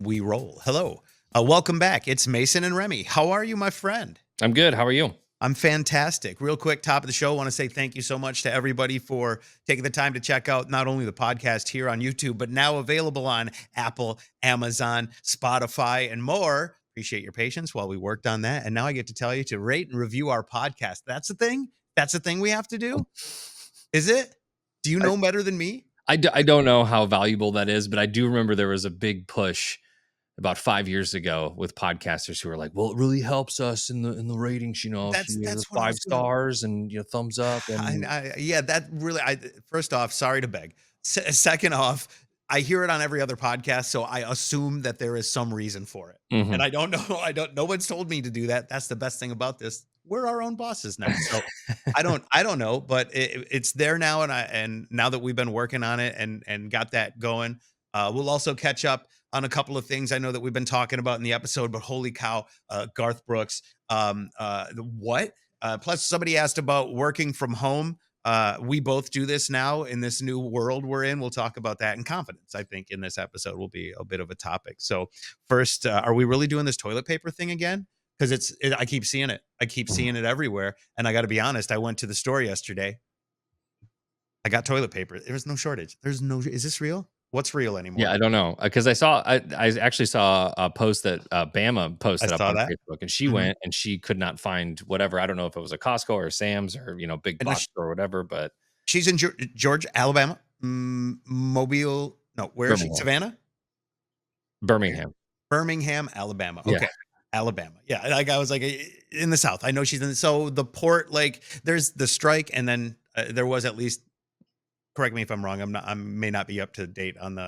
We roll. Hello. Welcome back. It's Mason and Remy. How are you, my friend? I'm good. How are you? I'm fantastic. Real quick, top of the show, I want to say thank you so much to everybody for taking the time to check out not only the podcast here on YouTube, but now available on Apple, Amazon, Spotify, and more. Appreciate your patience while we worked on that. And now I get to tell you to rate and review our podcast. That's the thing? That's the thing we have to do? Is it? Do you know better than me? I don't know how valuable that is, but I do remember there was a big push about 5 years ago with podcasters who were like, "Well, it really helps us in the ratings, if you give us What I five was gonna. stars and thumbs up." And Yeah, that really. First off, sorry to beg. Second off, I hear it on every other podcast, so I assume that there is some reason for it, and Mhm. I don't know. I don't. No one's told me to do that. That's the best thing about this. We're our own bosses now, so I don't know, but it's there now, and now that we've been working on it and got that going, we'll also catch up on a couple of things I know that we've been talking about in the episode. But holy cow, Garth Brooks, what? Plus, somebody asked about working from home. We both do this now in this new world we're in. We'll talk about that, and confidence, I think, in this episode will be a bit of a topic. So first, are we really doing this toilet paper thing again? Because I keep seeing it. I keep seeing it everywhere. And I got to be honest, I went to the store yesterday. I got toilet paper. There was no shortage. Is this real? What's real anymore? Yeah, I don't know, because I actually saw a post that Bama I posted up saw on that. Facebook, and she Mhm. went and she could not find whatever. I don't know if it was a Costco or Sam's or big And box or whatever, but she's in Georgia, Alabama, Mobile. No, where is she? Birmingham, Savannah? Birmingham. Birmingham, Alabama. Yeah. Okay. Alabama. Yeah. Like I was like in the South. I know she's in. So the port, like there's the strike. And then there was at least, correct me if I'm wrong. I may not be up to date on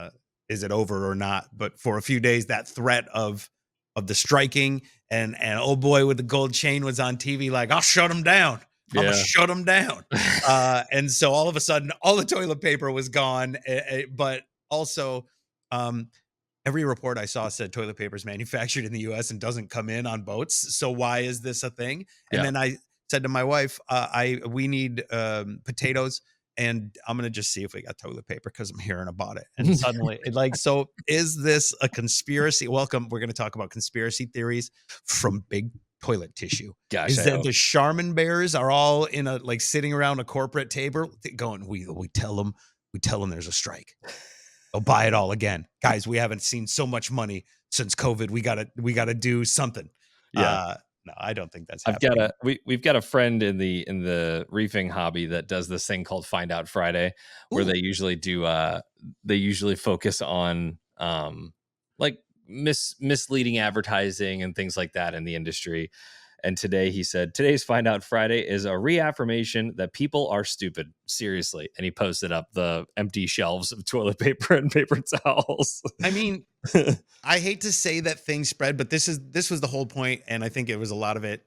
is it over or not? But for a few days, that threat of the striking and oh boy, with the gold chain was on TV. Like I'll shut them down. I'm gonna Yeah. shut them down. And so all of a sudden, all the toilet paper was gone. But also, every report I saw said toilet paper is manufactured in the U.S. and doesn't come in on boats. So why is this a thing? And Yeah. then I said to my wife, we need potatoes, and I'm gonna just see if we got toilet paper because I'm hearing about it. And suddenly, so is this a conspiracy? Welcome. We're gonna talk about conspiracy theories from big toilet tissue. Gosh, Is I that hope. the Charmin bears are all in a sitting around a corporate table going, we tell them there's a strike. They'll buy it all again. Guys, we haven't seen so much money since COVID. We gotta do something. Yeah. No, I don't think that's I've happening. got we've got a friend in the reefing hobby that does this thing called Find Out Friday, where Ooh. they usually focus on like misleading advertising and things like that in the industry. And today he said, today's Find Out Friday is a reaffirmation that people are stupid. Seriously. And he posted up the empty shelves of toilet paper and paper towels. I mean, I hate to say that things spread, but this was the whole point, and I think it was a lot of it.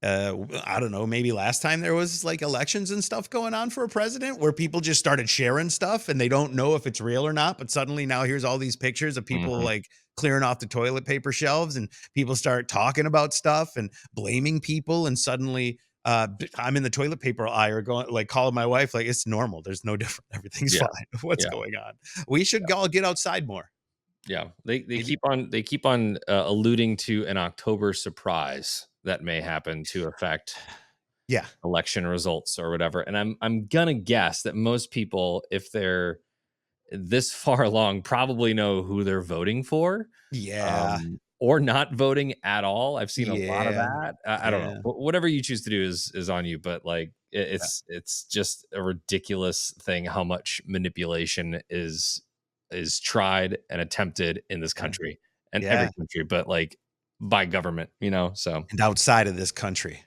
I don't know, maybe last time there was like elections and stuff going on for a president where people just started sharing stuff and they don't know if it's real or not. But suddenly now here's all these pictures of people Mhm. like clearing off the toilet paper shelves, and people start talking about stuff and blaming people. And suddenly I'm in the toilet paper aisle going like calling my wife, like it's normal. There's no different. Everything's Yeah. fine. What's Yeah. going on? We should all get outside more. Yeah, they Maybe. keep on alluding to an October surprise that may happen to affect Yeah. election results or whatever. And I'm gonna guess that most people, if they're this far along, probably know who they're voting for, Yeah. or not voting at all. I've seen a lot of Yeah. that. I don't know. Yeah. Whatever you choose to do is on you. But like it's just a ridiculous thing how much manipulation is tried and attempted in this country and every Yeah. country, but like by government, so. And outside of this country,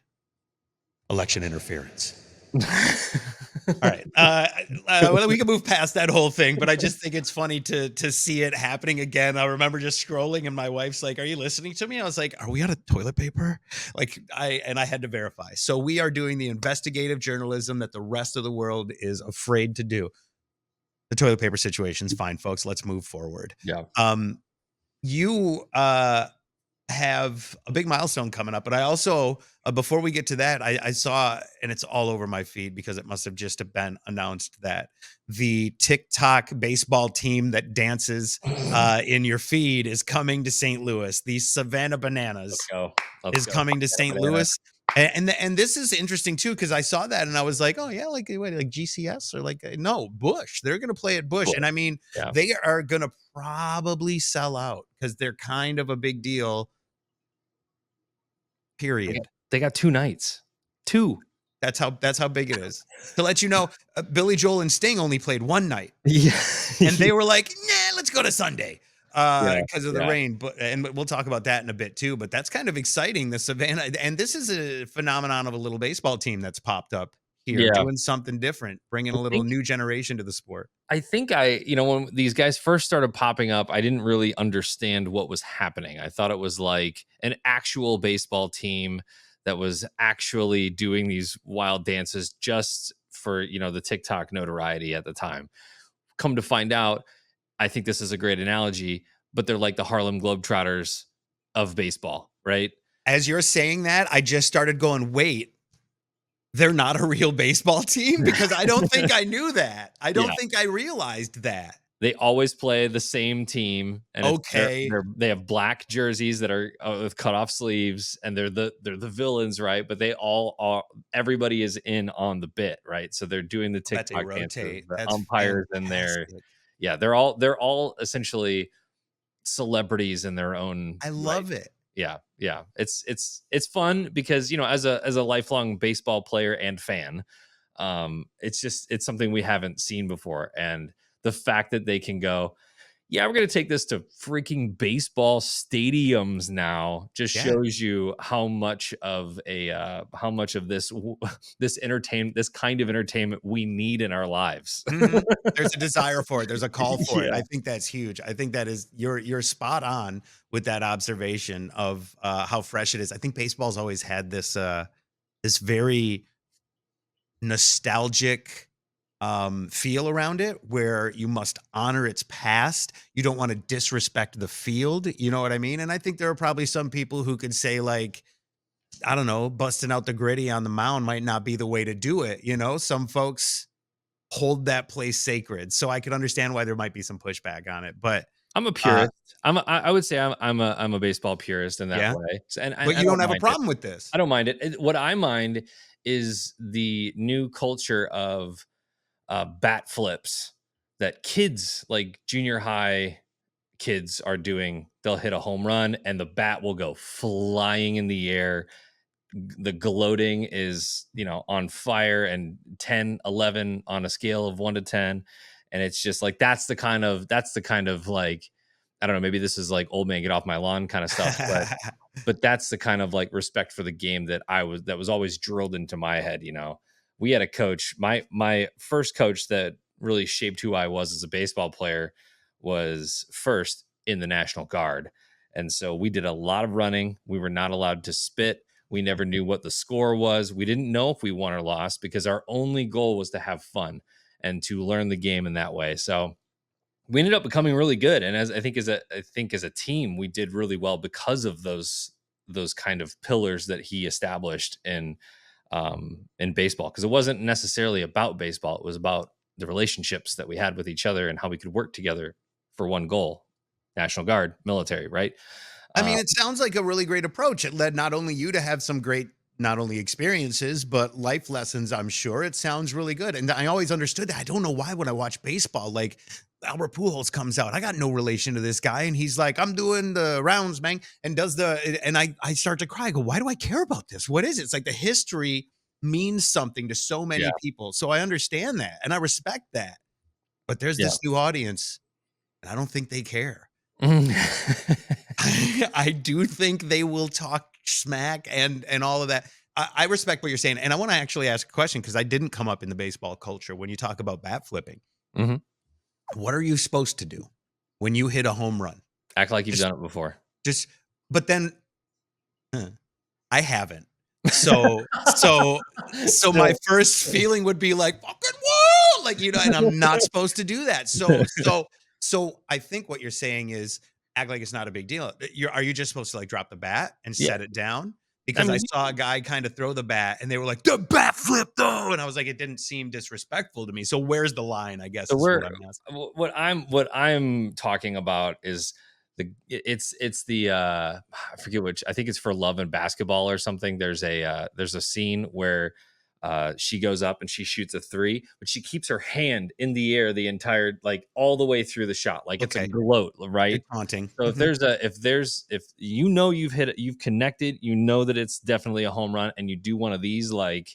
election interference. All right. Well, we can move past that whole thing, but I just think it's funny to see it happening again. I remember just scrolling and my wife's like, "Are you listening to me?" I was like, "Are we out of toilet paper?" Like I had to verify. So we are doing the investigative journalism that the rest of the world is afraid to do. The toilet paper situation's fine, folks. Let's move forward. Yeah. You have a big milestone coming up, but I also before we get to that, I saw, and it's all over my feed because it must have just have been announced that the TikTok baseball team that dances in your feed is coming to St. Louis. The Savannah Let's Bananas go. Let's is go. coming to St. Banana. Louis. And this is interesting too because I saw that and I was like, oh yeah, like what, like GCS or like no Busch. They're gonna play at Busch, and I mean Yeah. they are gonna probably sell out because they're kind of a big deal. Period. They got 2 nights. 2. That's how big it is. To let you know, Billy Joel and Sting only played one night, Yeah. and they were like, "Nah, let's go to Sunday." Yeah. Because of the Yeah. rain, but and we'll talk about that in a bit too. But that's kind of exciting. The Savannah, and this is a phenomenon of a little baseball team that's popped up here, Yeah. doing something different, bringing I a little think new generation to the sport. I think when these guys first started popping up, I didn't really understand what was happening. I thought it was like an actual baseball team that was actually doing these wild dances just for, the TikTok notoriety at the time. Come to find out, I think this is a great analogy, but they're like the Harlem Globetrotters of baseball, right? As you're saying that, I just started going, wait, they're not a real baseball team because I don't think I knew that. I don't Yeah. think I realized that. They always play the same team, and Okay. they have black jerseys that are with cut off sleeves, and they're the villains, right? But they all are. Everybody is in on the bit, right? So they're doing the That they TikTok dances. rotate. The That's umpires in there, fantastic. yeah, they're all essentially celebrities in their own I right. love it. Yeah, yeah. It's fun because as a lifelong baseball player and fan, it's something we haven't seen before, and the fact that they can go, yeah, we're gonna take this to freaking baseball stadiums now, just Yeah. shows you how much of this this kind of entertainment we need in our lives. Mhm. There's a desire for it. There's a call for it. Yeah, I think that's huge. I think that is you're spot on with that observation of how fresh it is. I think baseball's always had this very nostalgic feel around it where you must honor its past. You don't want to disrespect the field. You know what I mean? And I think there are probably some people who could say like, I don't know, busting out the gritty on the mound might not be the way to do it. Some folks hold that place sacred. So I could understand why there might be some pushback on it. But I'm a uh purist. I would say I'm a baseball purist in that yeah, way, and but I you don't don't have a mind it. problem with this. I don't mind it. What I mind is the new culture of bat flips that kids, like junior high kids, are doing. They'll hit a home run and the bat will go flying in the air. The gloating is, on fire, and 10, 11 on a scale of 1 to 10. And it's just like that's the kind of like, I don't know, maybe this is like old man get off my lawn kind of stuff, but that's the kind of like respect for the game that was always drilled into my head. We had a coach, my first coach that really shaped who I was as a baseball player was first in the National Guard. And so we did a lot of running. We were not allowed to spit. We never knew what the score was. We didn't know if we won or lost because our only goal was to have fun and to learn the game in that way. So we ended up becoming really good, and as a team, we did really well because of those kind of pillars that he established in baseball. Because it wasn't necessarily about baseball; it was about the relationships that we had with each other and how we could work together for one goal: National Guard, military, right? I Uh, mean, it sounds like a really great approach. It led not only you to have some great, not only experiences, but life lessons, I'm sure. It sounds really good. And I always understood that. I don't know why when I watch baseball, like Albert Pujols comes out. I got no relation to this guy. And he's like, I'm doing the rounds, man. And I start to cry. I go, why do I care about this? What is it? It's like the history means something to so yeah, many people. So I understand that and I respect that. But there's yeah. this new audience, and I don't think they care. I do think they will talk smack and all of that. I respect what you're saying, and I want to actually ask a question because I didn't come up in the baseball culture. When you talk about bat flipping, Mhm. what are you supposed to do when you hit a home run? Act like you've Just, done it before. just, but then huh, I haven't. So my Still, first feeling would be like fucking whoa, like and I'm not supposed to do that. So I think what you're saying is act like it's not a big deal. Are you just supposed to like drop the bat and Yeah. set it down? I Because I mean, saw a guy kind of throw the bat and they were like, the bat flip though. And I was like, it didn't seem disrespectful to me. So where's the line? I guess so is we're what I'm asking. what I'm talking about is it's the I forget which, I think it's for Love and Basketball or something. There's a scene where she goes up and she shoots a three, but she keeps her hand in the air the entire, like all the way through the shot, like it's a Okay. gloat, right? It's haunting. So Mhm. if you know you've hit it, you've connected, you know that it's definitely a home run, and you do one of these like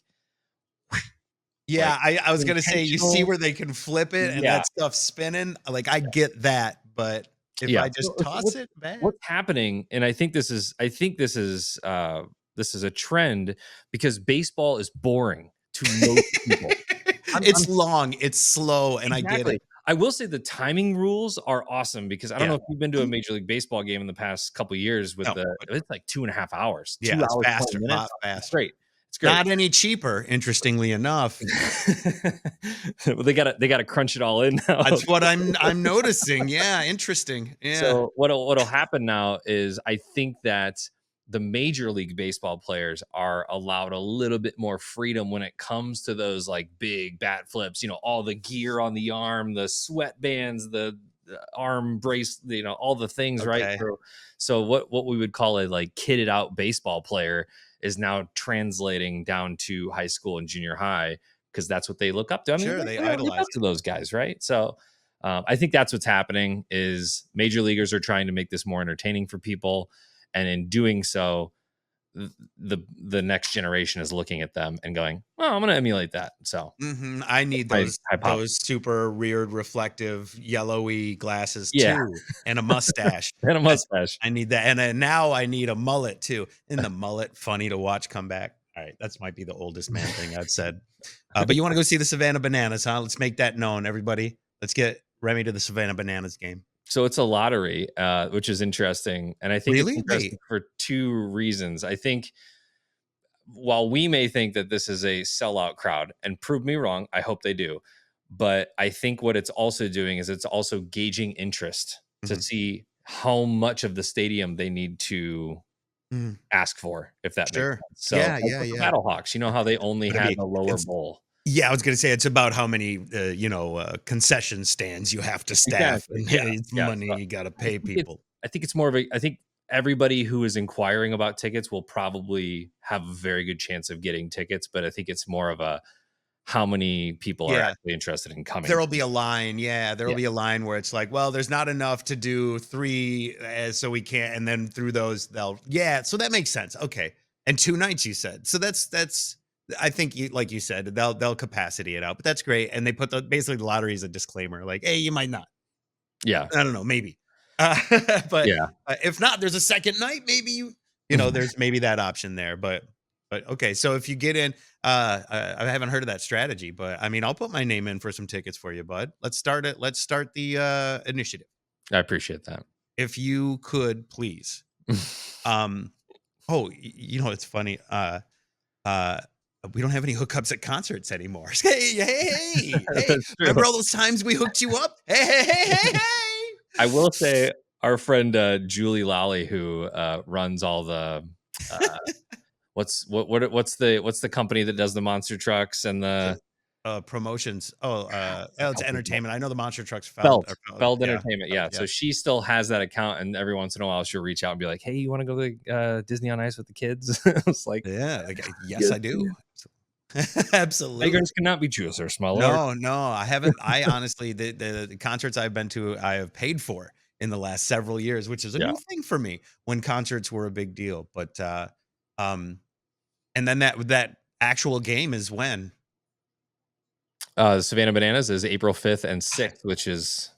Yeah, I was gonna say, you see intentional, where they can flip it and yeah, that stuff spinning, like, I get that, but if yeah. I just So toss it, bad. what's happening, and this is a trend because baseball is boring to most people. I'm It's long, it's slow, and I get exactly. it. I will say the timing rules are awesome because I don't know Yeah. if you've been to a Mhm. Major League Baseball game in the past couple years with No, the but it's like 2.5 hours, yeah, 2 it's hours, 20 faster, a minutes. lot It's faster. great. It's great. Not any cheaper, interestingly enough. Well, they gotta crunch it all in now. That's what I'm noticing, yeah, interesting, yeah. So what'll happen now is I think that the Major League Baseball players are allowed a little bit more freedom when it comes to those like big bat flips, all the gear on the arm, the sweatbands, the arm brace, all the things, right? Okay, So what we would call a like kitted out baseball player is now translating down to high school and junior high because that's what they look up to. I mean, sure, they they look idolize up it. to those guys, right? So I think that's what's happening is major leaguers are trying to make this more entertaining for people, and in doing so, the next generation is looking at them and going, "Well, I'm going to emulate that." So Mhm, I that's need my those hypothesis. those super weird reflective yellowy glasses Yeah, too, and a mustache. and a I mustache. I need that, and then now I need a mullet too. Isn't the mullet funny to watch come back? Alright, that's might be the oldest man thing I've said. But you wanna go see the Savannah Bananas, huh? Let's make that known, everybody. Let's get Remy to the Savannah Bananas game. So it's a lottery, which is interesting, and I think it's Really? interesting Wait. for two reasons. I think while we may think that this is a sellout crowd, and prove me wrong, I hope they do, but I think what it's also doing is it's also gauging interest to Mhm. see how much of the stadium they need to Mhm. ask for, if that makes Sure. sense. So, Yeah, like yeah, with the yeah. Battlehawks, you know how they only Gonna had be the lower it's bowl. Yeah, I was gonna say it's about how many, concession stands you have to staff, Exactly. and Yeah. it's Yeah. money So you gotta I pay think it's people. I think it's more of a I think everybody who is inquiring about tickets will probably have a very good chance of getting tickets, but I think it's more of a how many people are Yeah. actually interested in coming. There'll be a line, yeah, there'll Yeah. be a line where it's like, "Well, there's not enough to do 3, so we can't," and then through those, they'll yeah, so that makes sense, okay, and 2 nights you said, so that's I think you like you said, they'll capacity it out, but that's great, and they put basically the lottery is a disclaimer, like, "Hey, you might not." Yeah. I don't know, maybe. Uh, but, Yeah. if not, there's a second night, maybe there's maybe that option there, but okay, so if you get in, I haven't heard of that strategy, but, I mean, I'll put my name in for some tickets for you, bud. Let's start the, initiative. I appreciate that. If you could please, um it's funny, uh, we don't have any hookups at concerts anymore. Hey, hey, hey, That's true. remember all those times we hooked you up? Hey, hey, hey, hey, hey. I will say our friend, Julie Lally, who, runs all the, uh, what's the company that does the monster trucks and Uh, the promotions. Oh, the it's company's name? entertainment. I know the monster trucks felled Feld, or felled. Feld Yeah, Entertainment, felled, yeah. yeah. So she still has that account, and every once in a while, she'll reach out and be like, "Hey, you wanna go to, Disney on Ice with the kids?" I was like, Yeah, like, yes, "Yes, I do. please. Absolutely. Beggars cannot be choosers, my lord." No, no, I haven't. I honestly, the concerts I've been to, I have paid for in the last several years, which is a Yeah. new thing for me when concerts were a big deal. But, um, and then that actual game is when? Savannah Bananas is April 5th and 6th, which is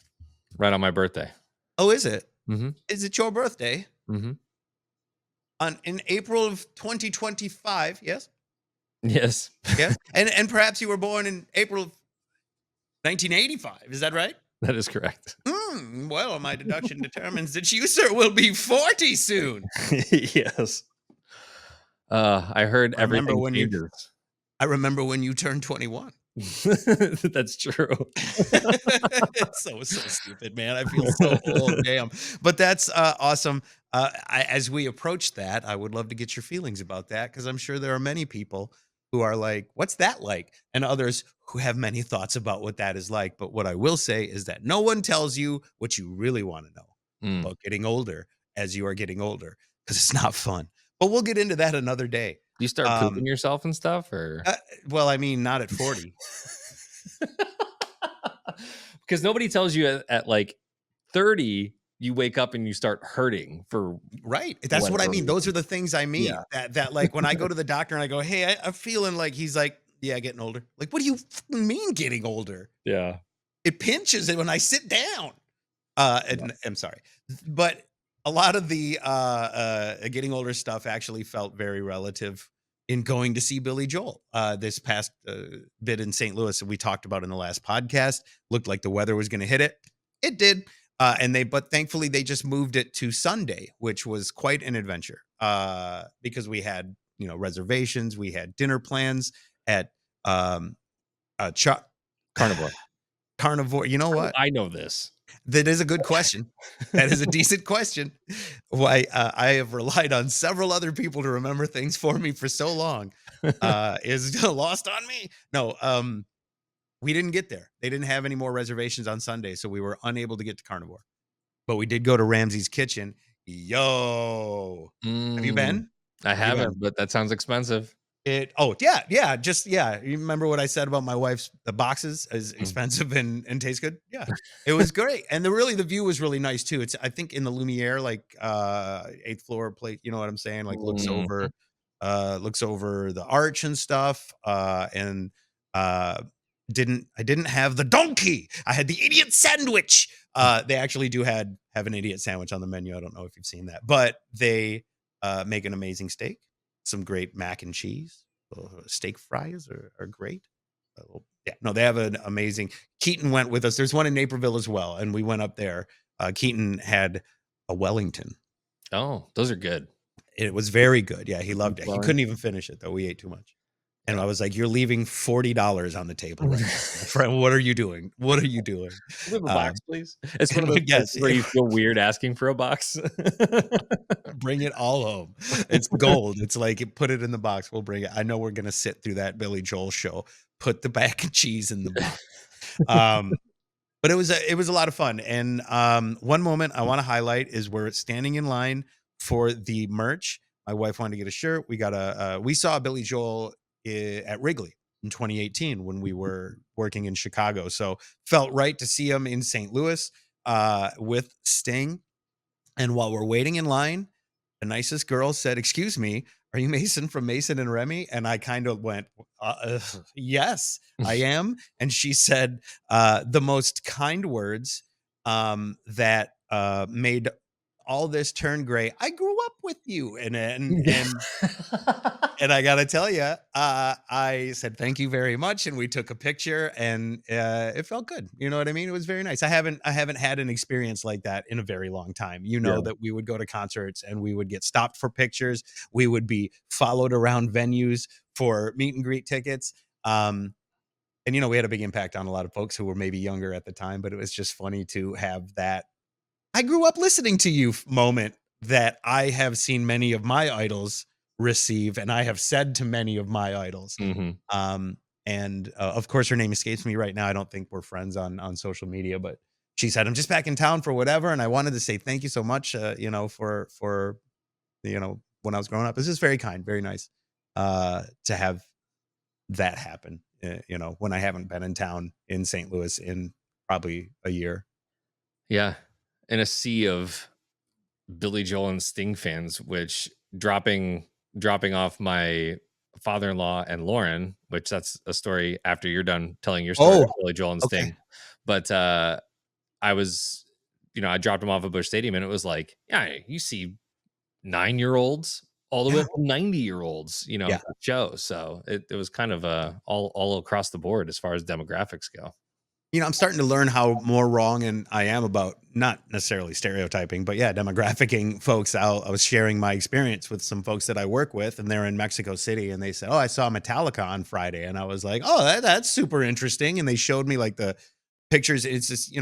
right on my birthday. Oh, is it? Mhm, Is it your birthday? mhm. On in April of 2025, yes? Yes. Yes? And perhaps you were born in April of 1985, is that right? That is correct. Well, my deduction determines that you, sir, will be 40 soon. Yes. I heard I remember everything when you changes. I remember when you turned 21. That's true. It's so stupid, man. I feel so old, damn. But that's, awesome. As we approach that, I would love to get your feelings about that because I'm sure there are many people who are like, "What's that like?" And others who have many thoughts about what that is like. But what I will say is that no one tells you what you really wanna know Mm. about getting older as you are getting older because it's not fun. But we'll get into that another day. You start pooping Um, yourself and stuff, or uh, well, I mean, not at 40. because nobody tells you at like 30 you wake up and you start hurting for Right. That's what I whatever mean. Those reason. are the things I mean. Yeah. That like when I go to the doctor and I go, "Hey, I'm feeling like," he's like, "Yeah, getting older." Like, what do you fucking mean getting older? Yeah. It pinches it when I sit down. Yeah. And I'm sorry, but a lot of the getting older stuff actually felt very relative in going to see Billy Joel this past bit in St. Louis that we talked about in the last podcast. Looked like the weather was going to hit it. It did. But thankfully they just moved it to Sunday, which was quite an adventure because we had, reservations, we had dinner plans at um, Chuck Carnivore. Carnivore. You know How do what? I know this? That is a good question. That is a decent question. Why I have relied on several other people to remember things for me for so long is lost on me. No, we didn't get there. They didn't have any more reservations on Sunday, so we were unable to get to Carnivore. But we did go to Ramsey's Kitchen. Yo, have you Mm, been? I Have you haven't, been? but that sounds expensive. Yeah. You remember what I said about my wife's the boxes is Mm. expensive and taste good? Yeah. It was great. And the view was really nice too. It's I think in the Lumiere, like eighth floor plate, you know what I'm saying? Like Mhm. looks over the arch and stuff. And uh didn't I didn't have the donkey. I had the idiot sandwich. They actually do have an idiot sandwich on the menu. I don't know if you've seen that, but they make an amazing steak, some great mac and cheese. Steak fries are great. Yeah, no, they have an amazing. Keaton went with us. There's one in Naperville as well, and we went up there. Keaton had a Wellington. Oh, those are good. It was very good. Yeah, he Beef loved it. He couldn't Wellington. even finish it though. We ate too much. And I Yeah. was like, "You're leaving $40 on the table right now, my friend. What are you doing? What are you doing?" Can we have a box, Um, please? It's one of those places yes, where you feel weird asking for a box. bring it all home. It's gold. It's like, put it in the box. We'll bring it. I know we're gonna sit through that Billy Joel show. Put the mac and cheese in the box. Um, but it was a lot of fun. And one moment I want to highlight is we're standing in line for the merch. My wife wanted to get a shirt. We saw Billy Joel at Wrigley in 2018 when we were working in Chicago. So felt right to see him in St. Louis with Sting. And while we're waiting in line, the nicest girl said, "Excuse me, are you Mason from Mason and Remy?" And I kind of went, "Yes, I am." And she said the most kind words that made all this turn gray. "I grew up with you," and I gotta tell you, I said thank you very much, and we took a picture, and it felt good. You know what I mean? It was very nice. I haven't had an experience like that in a very long time. You know Yeah. that we would go to concerts and we would get stopped for pictures. We would be followed around venues for meet and greet tickets. And we had a big impact on a lot of folks who were maybe younger at the time, but it was just funny to have that "I grew up listening to you" moment that I have seen many of my idols receive, and I have said to many of my idols. Mhm. Um, of course, her name escapes me right now. I don't think we're friends on social media, but she said, "I'm just back in town for whatever, and I wanted to say thank you so much, for when I was growing up." This is very kind, very nice to have that happen. When I haven't been in town in St. Louis in probably a year. Yeah. In a sea of Billy Joel and Sting fans, which dropping off my father-in-law and Lauren, which that's a story after you're done telling your story of Oh, Billy Joel and okay. Sting. But I was, I dropped him off at Busch Stadium and it was like, yeah, you see 9-year-olds all the way Yeah. up to 90-year-olds, Yeah. at the show. So it was kind of all across the board as far as demographics go. I'm starting to learn how more wrong and I am about not necessarily stereotyping, but yeah, demographicing folks out. I was sharing my experience with some folks that I work with, and they're in Mexico City, and they said, "Oh, I saw Metallica on Friday," and I was like, "Oh, that's super interesting." And they showed me like the pictures. It's just,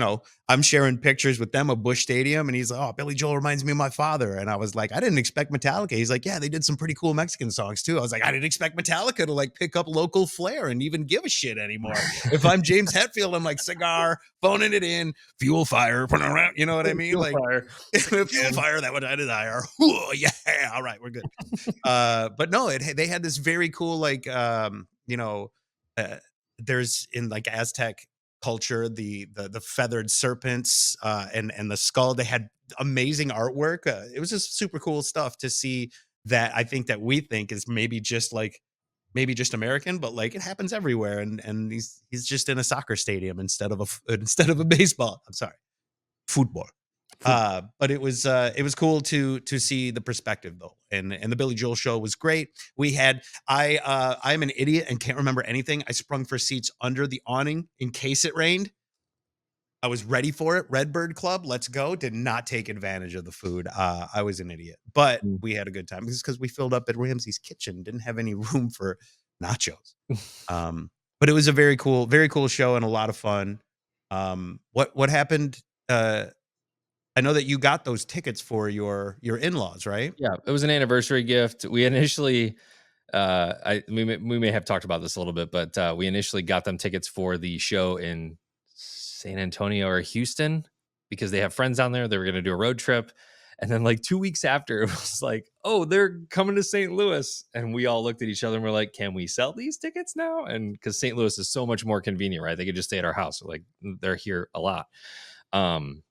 I'm sharing pictures with them of Busch Stadium, and he's like, "Oh, Billy Joel reminds me of my father." And I was like, "I didn't expect Metallica." He's like, "Yeah, they did some pretty cool Mexican songs too." I was like, "I didn't expect Metallica to like pick up local flair and even give a shit anymore." If I'm James Hetfield, I'm like, cigar, phoning it in, fuel fire, you know what I mean? Fuel Like fire. fuel And fire, that what I desire. Ooh, yeah, all right, we're good. But no, they had this very cool like uh, there's in like Aztec culture the feathered serpents and the skull. They had amazing artwork. It was just super cool stuff to see that I think that we think is maybe just American, but like it happens everywhere. And he's just in a soccer stadium instead of instead of a baseball. I'm sorry, football. But it was cool to see the perspective though. And the Billy Joel show was great. We had I'm an idiot and can't remember anything. I sprung for seats under the awning in case it rained. I was ready for it. Redbird Club, let's go. Did not take advantage of the food. I was an idiot, but we had a good time. It's because we filled up at Ramsey's Kitchen, didn't have any room for nachos. Um, but it was a very cool show and a lot of fun. What happened? I know that you got those tickets for your in-laws, right? yeah, it was an anniversary gift. We initially, we may have talked about this a little bit, but we initially got them tickets for the show in San Antonio or Houston because they have friends down there. They were going to do a road trip, and then like 2 weeks after, it was like, oh, they're coming to St. Louis, and we all looked at each other and we're like, can we sell these tickets now? And because St. Louis is so much more convenient, right? They could just stay at our house. Like they're here a lot. Um,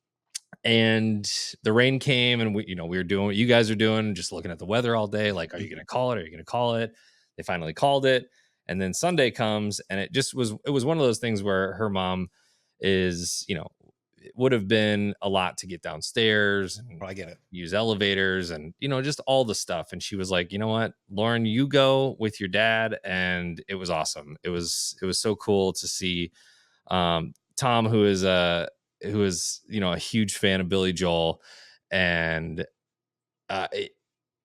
and the rain came and we were doing what you guys are doing, just looking at the weather all day, like, are you going to call it, are you going to call it? They finally called it, and then Sunday comes, and it was one of those things where her mom is, it would have been a lot to get downstairs and Oh, I get it. use elevators and just all the stuff. And she was like, you know what, Lauren, you go with your dad. And it was awesome. It was so cool to see Tom, who is a huge fan of Billy Joel. And uh, it,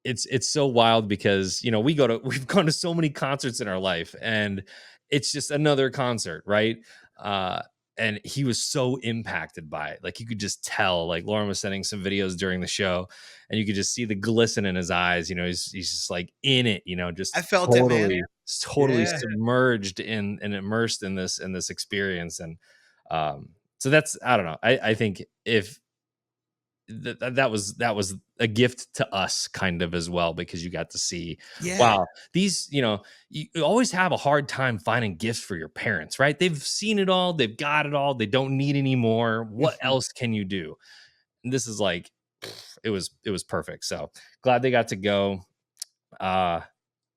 it's so wild because we've gone to so many concerts in our life, and it's just another concert, right? uh and he was so impacted by it. Like you could just tell, like Lauren was sending some videos during the show, and you could just see the glisten in his eyes. He's just like in it, just I felt it, man. totally Yeah. submerged in and immersed in this experience. And so that's, I don't know, I think if that was a gift to us kind of as well, because you got to see, Yeah. wow, these, you always have a hard time finding gifts for your parents, right? They've seen it all, they've got it all, they don't need any more. What Mhm. else can you do? And this is like, it was perfect. So glad they got to go. uh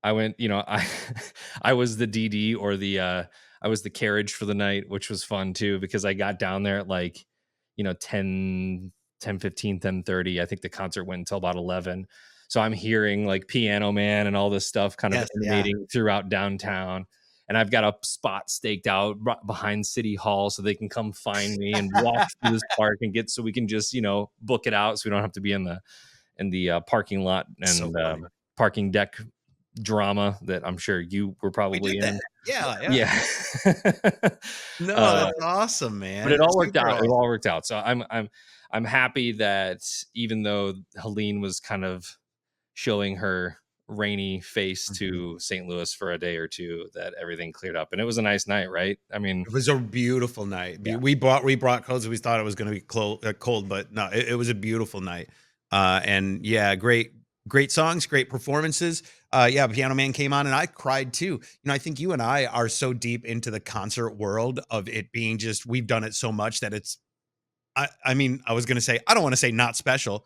I went, I I was the DD, or I was the carriage for the night, which was fun too, because I got down there at like, 10:15, 10:30. I think the concert went until about 11. So I'm hearing like Piano Man and all this stuff kind of Yes, yeah. emanating throughout downtown. And I've got a spot staked out behind City Hall so they can come find me and walk through this park and so we can just, book it out so we don't have to be in the parking lot So and funny. parking deck drama that I'm sure you were We did probably that. in. Yeah, yeah. Yeah. No, uh, that's awesome, but it man. all worked Super out. It awesome. all worked out. So I'm happy that even though Helene was kind of showing her rainy face Mhm. to St. Louis for a day or two, that everything cleared up, and it was a nice night, right? I mean, It was a beautiful night. yeah, We brought clothes. We thought it was gonna be cold, but no, it was a beautiful night. And yeah, great songs, great performances. Yeah, Piano Man came on and I cried too. I think you and I are so deep into the concert world of it being just we've done it so much that it's I mean, I was gonna say, I don't wanna say not special,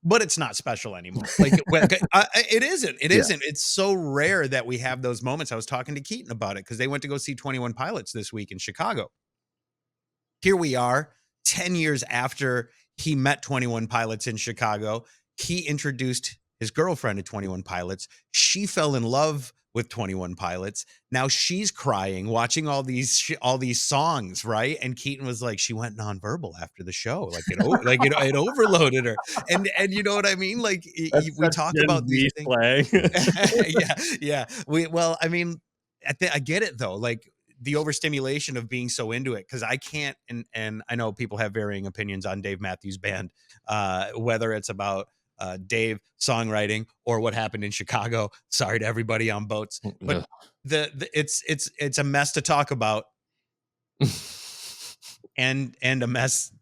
but it's not special anymore. Like, it isn't. It yeah, isn't. It's so rare that we have those moments. I was talking to Keaton about it because they went to go see 21 Pilots this week in Chicago. Here we are, 10 years after he met 21 Pilots in Chicago. He introduced his girlfriend to 21 Pilots. She fell in love with 21 Pilots. Now she's crying watching all these songs, right? And Keaton was like, she went nonverbal after the show, like it overloaded her. And you know what I mean? Like That's we such talk Gen about these Z things. slang. Yeah, yeah. Well, I mean, I get it though. Like the overstimulation of being so into it, because I can't, and I know people have varying opinions on Dave Matthews Band, whether it's about Dave songwriting or what happened in Chicago. Sorry to everybody on boats, but Ugh. it's a mess to talk about, and a mess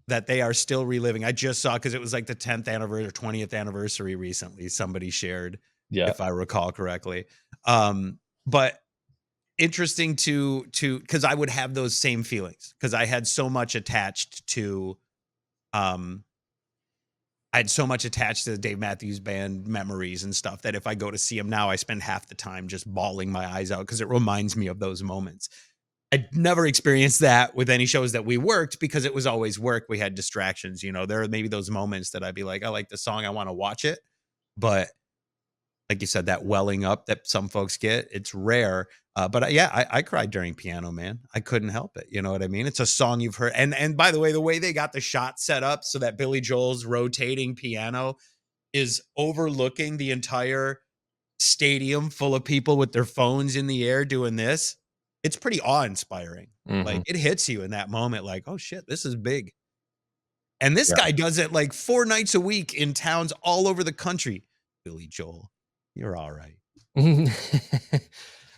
that they are still reliving. I just saw, because it was like the 10th anniversary or 20th anniversary recently. Somebody shared, Yeah. if I recall correctly. But interesting to because I would have those same feelings, because I had so much attached to the Dave Matthews Band memories and stuff, that if I go to see him now, I spend half the time just bawling my eyes out, because it reminds me of those moments. I never experienced that with any shows that we worked, because it was always work. We had distractions, there are maybe those moments that I'd be like, I like the song, I want to watch it, but like you said, that welling up that some folks get, it's rare. But yeah, I cried during Piano Man. I couldn't help it. You know what I mean? It's a song you've heard. And by the way they got the shot set up so that Billy Joel's rotating piano is overlooking the entire stadium full of people with their phones in the air doing this. It's pretty awe-inspiring. Like it hits you in that moment, like, oh shit, this is big. And this guy does it like 4 nights a week in towns all over the country. Billy Joel, you're all right.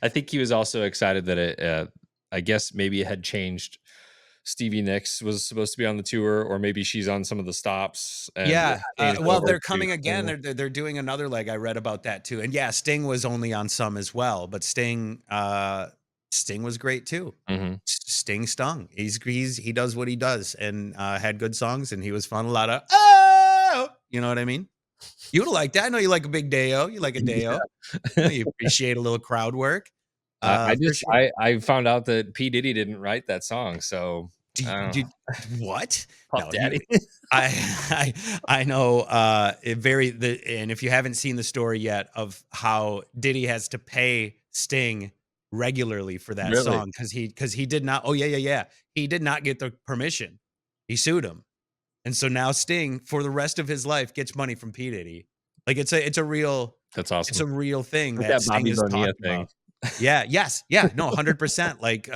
I think he was also excited that it, I guess maybe it had changed. Stevie Nicks was supposed to be on the tour, or maybe she's on some of the stops. And Yeah. Well, they're coming to again. They're doing another leg. I read about that too. And yeah, Sting was only on some as well, but Sting was great too. Sting stung. He does what he does, and had good songs, and he was fun. A lot of you know what I mean? You would like that. I know you like a big Deo. You like a Deo. Yeah. You appreciate a little crowd work. I found out that P. Diddy didn't write that song, so what? Puff Daddy. I know and if you haven't seen the story yet of how Diddy has to pay Sting regularly for that song, because he did not. Oh yeah. He did not get the permission. He sued him. And so now Sting, for the rest of his life, gets money from P. Diddy. Like it's a real. That's awesome. It's a real thing like that Sting is talking about. Yeah. Yes. Yeah. No. 100%. Like,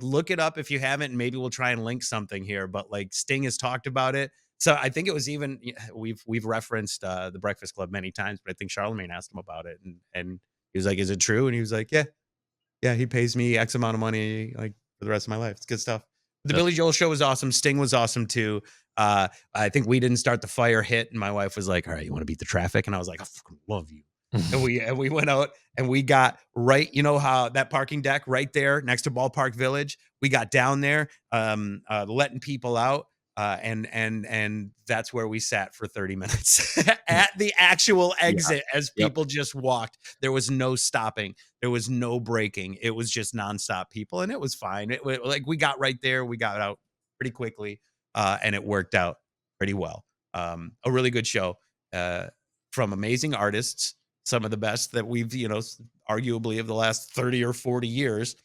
look it up if you haven't. And maybe we'll try and link something here. But like, Sting has talked about it. So I think it was even we've referenced the Breakfast Club many times, but I think Charlemagne asked him about it, and he was like, "Is it true?" And he was like, "Yeah. He pays me X amount of money like for the rest of my life. It's good stuff." The Billy Joel show was awesome. Sting was awesome too. I think We Didn't Start the Fire hit, and my wife was like, "All right, you want to beat the traffic?" And I was like, "I fucking love you." and we went out and we got right, how that parking deck right there next to Ballpark Village. We got down there, letting people out, and that's where we sat for 30 minutes at the actual exit as people just walked. There was no stopping. There was no braking. It was just nonstop people, and it was fine. Like we got right there. We got out pretty quickly, and it worked out pretty well. A really good show from amazing artists. Some of the best that we've, arguably of the last 30 or 40 years,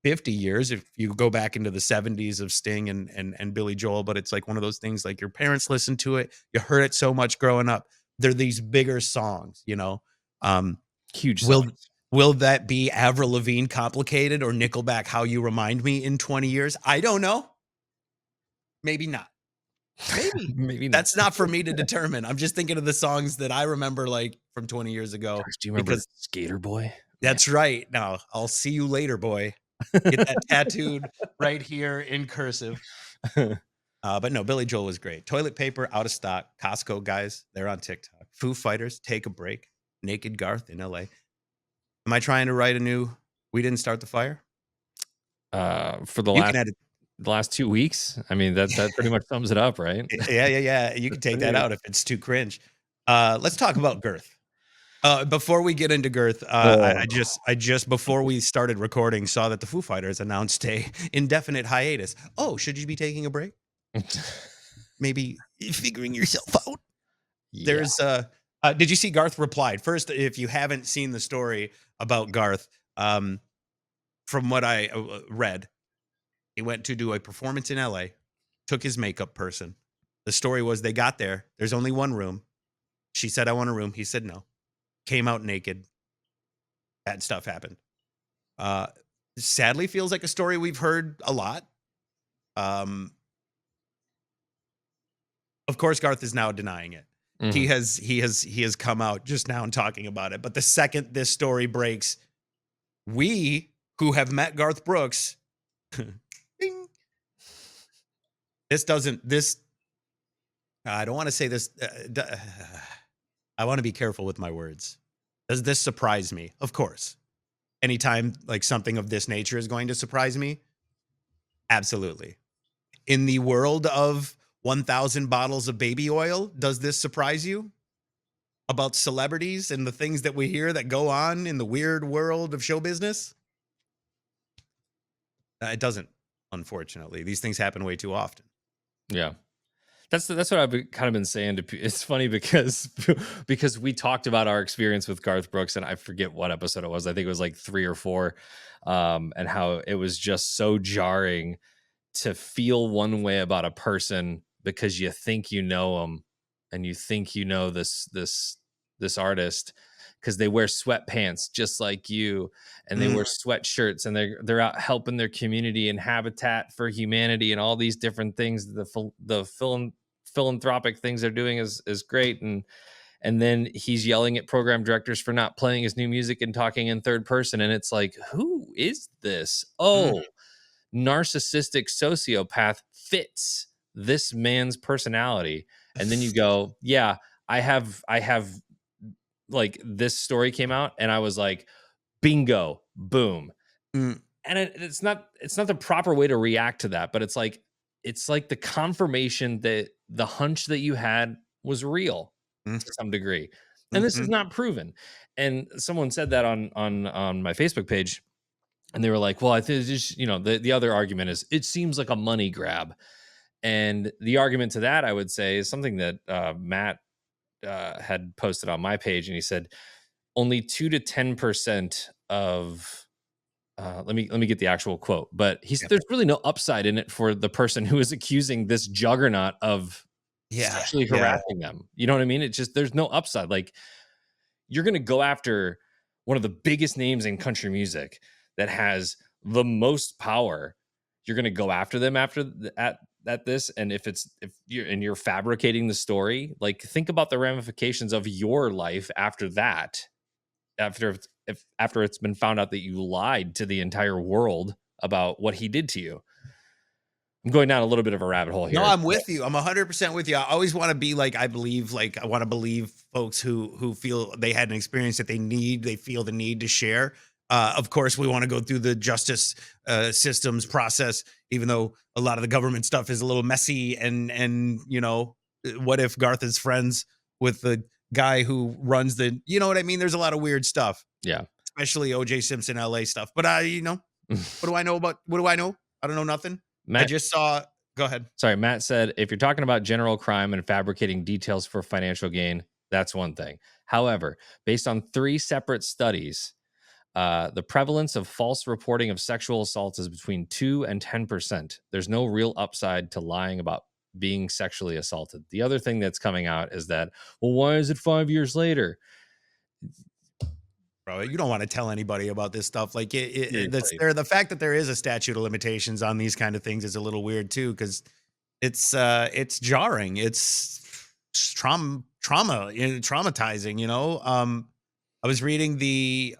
50 years, if you go back into the 70s of Sting and Billy Joel. But it's like one of those things, like your parents listened to it. You heard it so much growing up. They're these bigger songs, huge songs. Will that be Avril Lavigne Complicated or Nickelback How You Remind Me in 20 years? I don't know. Maybe not. Maybe not. That's not for me to determine. I'm just thinking of the songs that I remember, like from 20 years ago. Gosh, do you remember Skater Boy? That's right. Now, I'll see you later, boy. Get that tattooed right here in cursive. But no, Billy Joel was great. Toilet paper out of stock. Costco guys, they're on TikTok. Foo Fighters, Take a Break. Naked Garth in LA. Am I trying to write a new We Didn't Start the Fire? For the last 2 weeks. I mean, that pretty much sums it up, right? Yeah. You can take that out if it's too cringe. Let's talk about Gerth. Before we get into Gerth, I just before we started recording saw that the Foo Fighters announced a indefinite hiatus. Oh, should you be taking a break? Maybe figuring yourself out. Yeah. There's Did you see Garth replied? First, if you haven't seen the story about Garth, um, from what I read, he went to do a performance in LA, took his makeup person. The story was they got there. There's only one room. She said, I want a room. He said no. Came out naked. Bad stuff happened. Uh, Sadly, feels like a story we've heard a lot. Um, of course, Garth is now denying it. Mhm. He has come out just now and talking about it. But the second this story breaks, we who have met Garth Brooks, ding, this doesn't this. I don't want to say this. I want to be careful with my words. Does this surprise me? Of course. Anytime like something of this nature is going to surprise me, absolutely. In the world of 1,000 bottles of baby oil, does this surprise you? About celebrities and the things that we hear that go on in the weird world of show business? It doesn't, unfortunately. These things happen way too often. Yeah. That's what kind of been saying to it's funny because because we talked about our experience with Garth Brooks, and I forget what episode it was. I think it was like 3 or 4, and how it was just so jarring to feel one way about a person because you think you know them, and you think you know this artist because they wear sweatpants just like you, and they Mm, wear sweatshirts, and they're out helping their community and Habitat for Humanity and all these different things. Philanthropic things they're doing is great, and then he's yelling at program directors for not playing his new music and talking in third person, and it's like, who is this? mm, Oh, narcissistic sociopath fits this man's personality. And then you go, yeah, I have like, this story came out and I was like, bingo, boom. mm, And it's not the proper way to react to that, but it's like the confirmation that the hunch that you had was real mm, to some degree. And this is mhm, not proven. And someone said that on my Facebook page, and they were like, well, I think this, the other argument is it seems like a money grab. And the argument to that, I would say, is something that Matt had posted on my page, and he said only 2 to 10% of let me get the actual quote, but he said yeah, there's really no upside in it for the person who is accusing this juggernaut of yeah, sexually yeah, harassing them. You know what I mean? It's just there's no upside. Like, you're going to go after one of the biggest names in country music that has the most power. You're going to go after them at this, and if you're fabricating the story, like, think about the ramifications of your life after that, after it's been found out that you lied to the entire world about what he did to you. I'm going down a little bit of a rabbit hole No, here. I'm with you. I'm 100% with you. I always want to be like I want to believe folks who feel they had an experience that they feel the need to share. Of course, we want to go through the justice systems process, even though a lot of the government stuff is a little messy. And what if Garth is friends with the guy who runs you know what I mean? There's a lot of weird stuff, Yeah. especially OJ Simpson LA stuff. But what do I know about? What do I know? I don't know nothing. I Matt just saw. Go ahead. Sorry, Matt said, if you're talking about general crime and fabricating details for financial gain, that's one thing. However, based on 3 separate studies, the prevalence of false reporting of sexual assaults is between 2 and 10%. There's no real upside to lying about being sexually assaulted. The other thing that's coming out is that, well, why is it 5 years later? Bro, you don't want to tell anybody about this stuff. Like that's Seriously. there. The fact that there is a statute of limitations on these kind of things is a little weird too, because it's jarring. It's traumatizing. I was reading the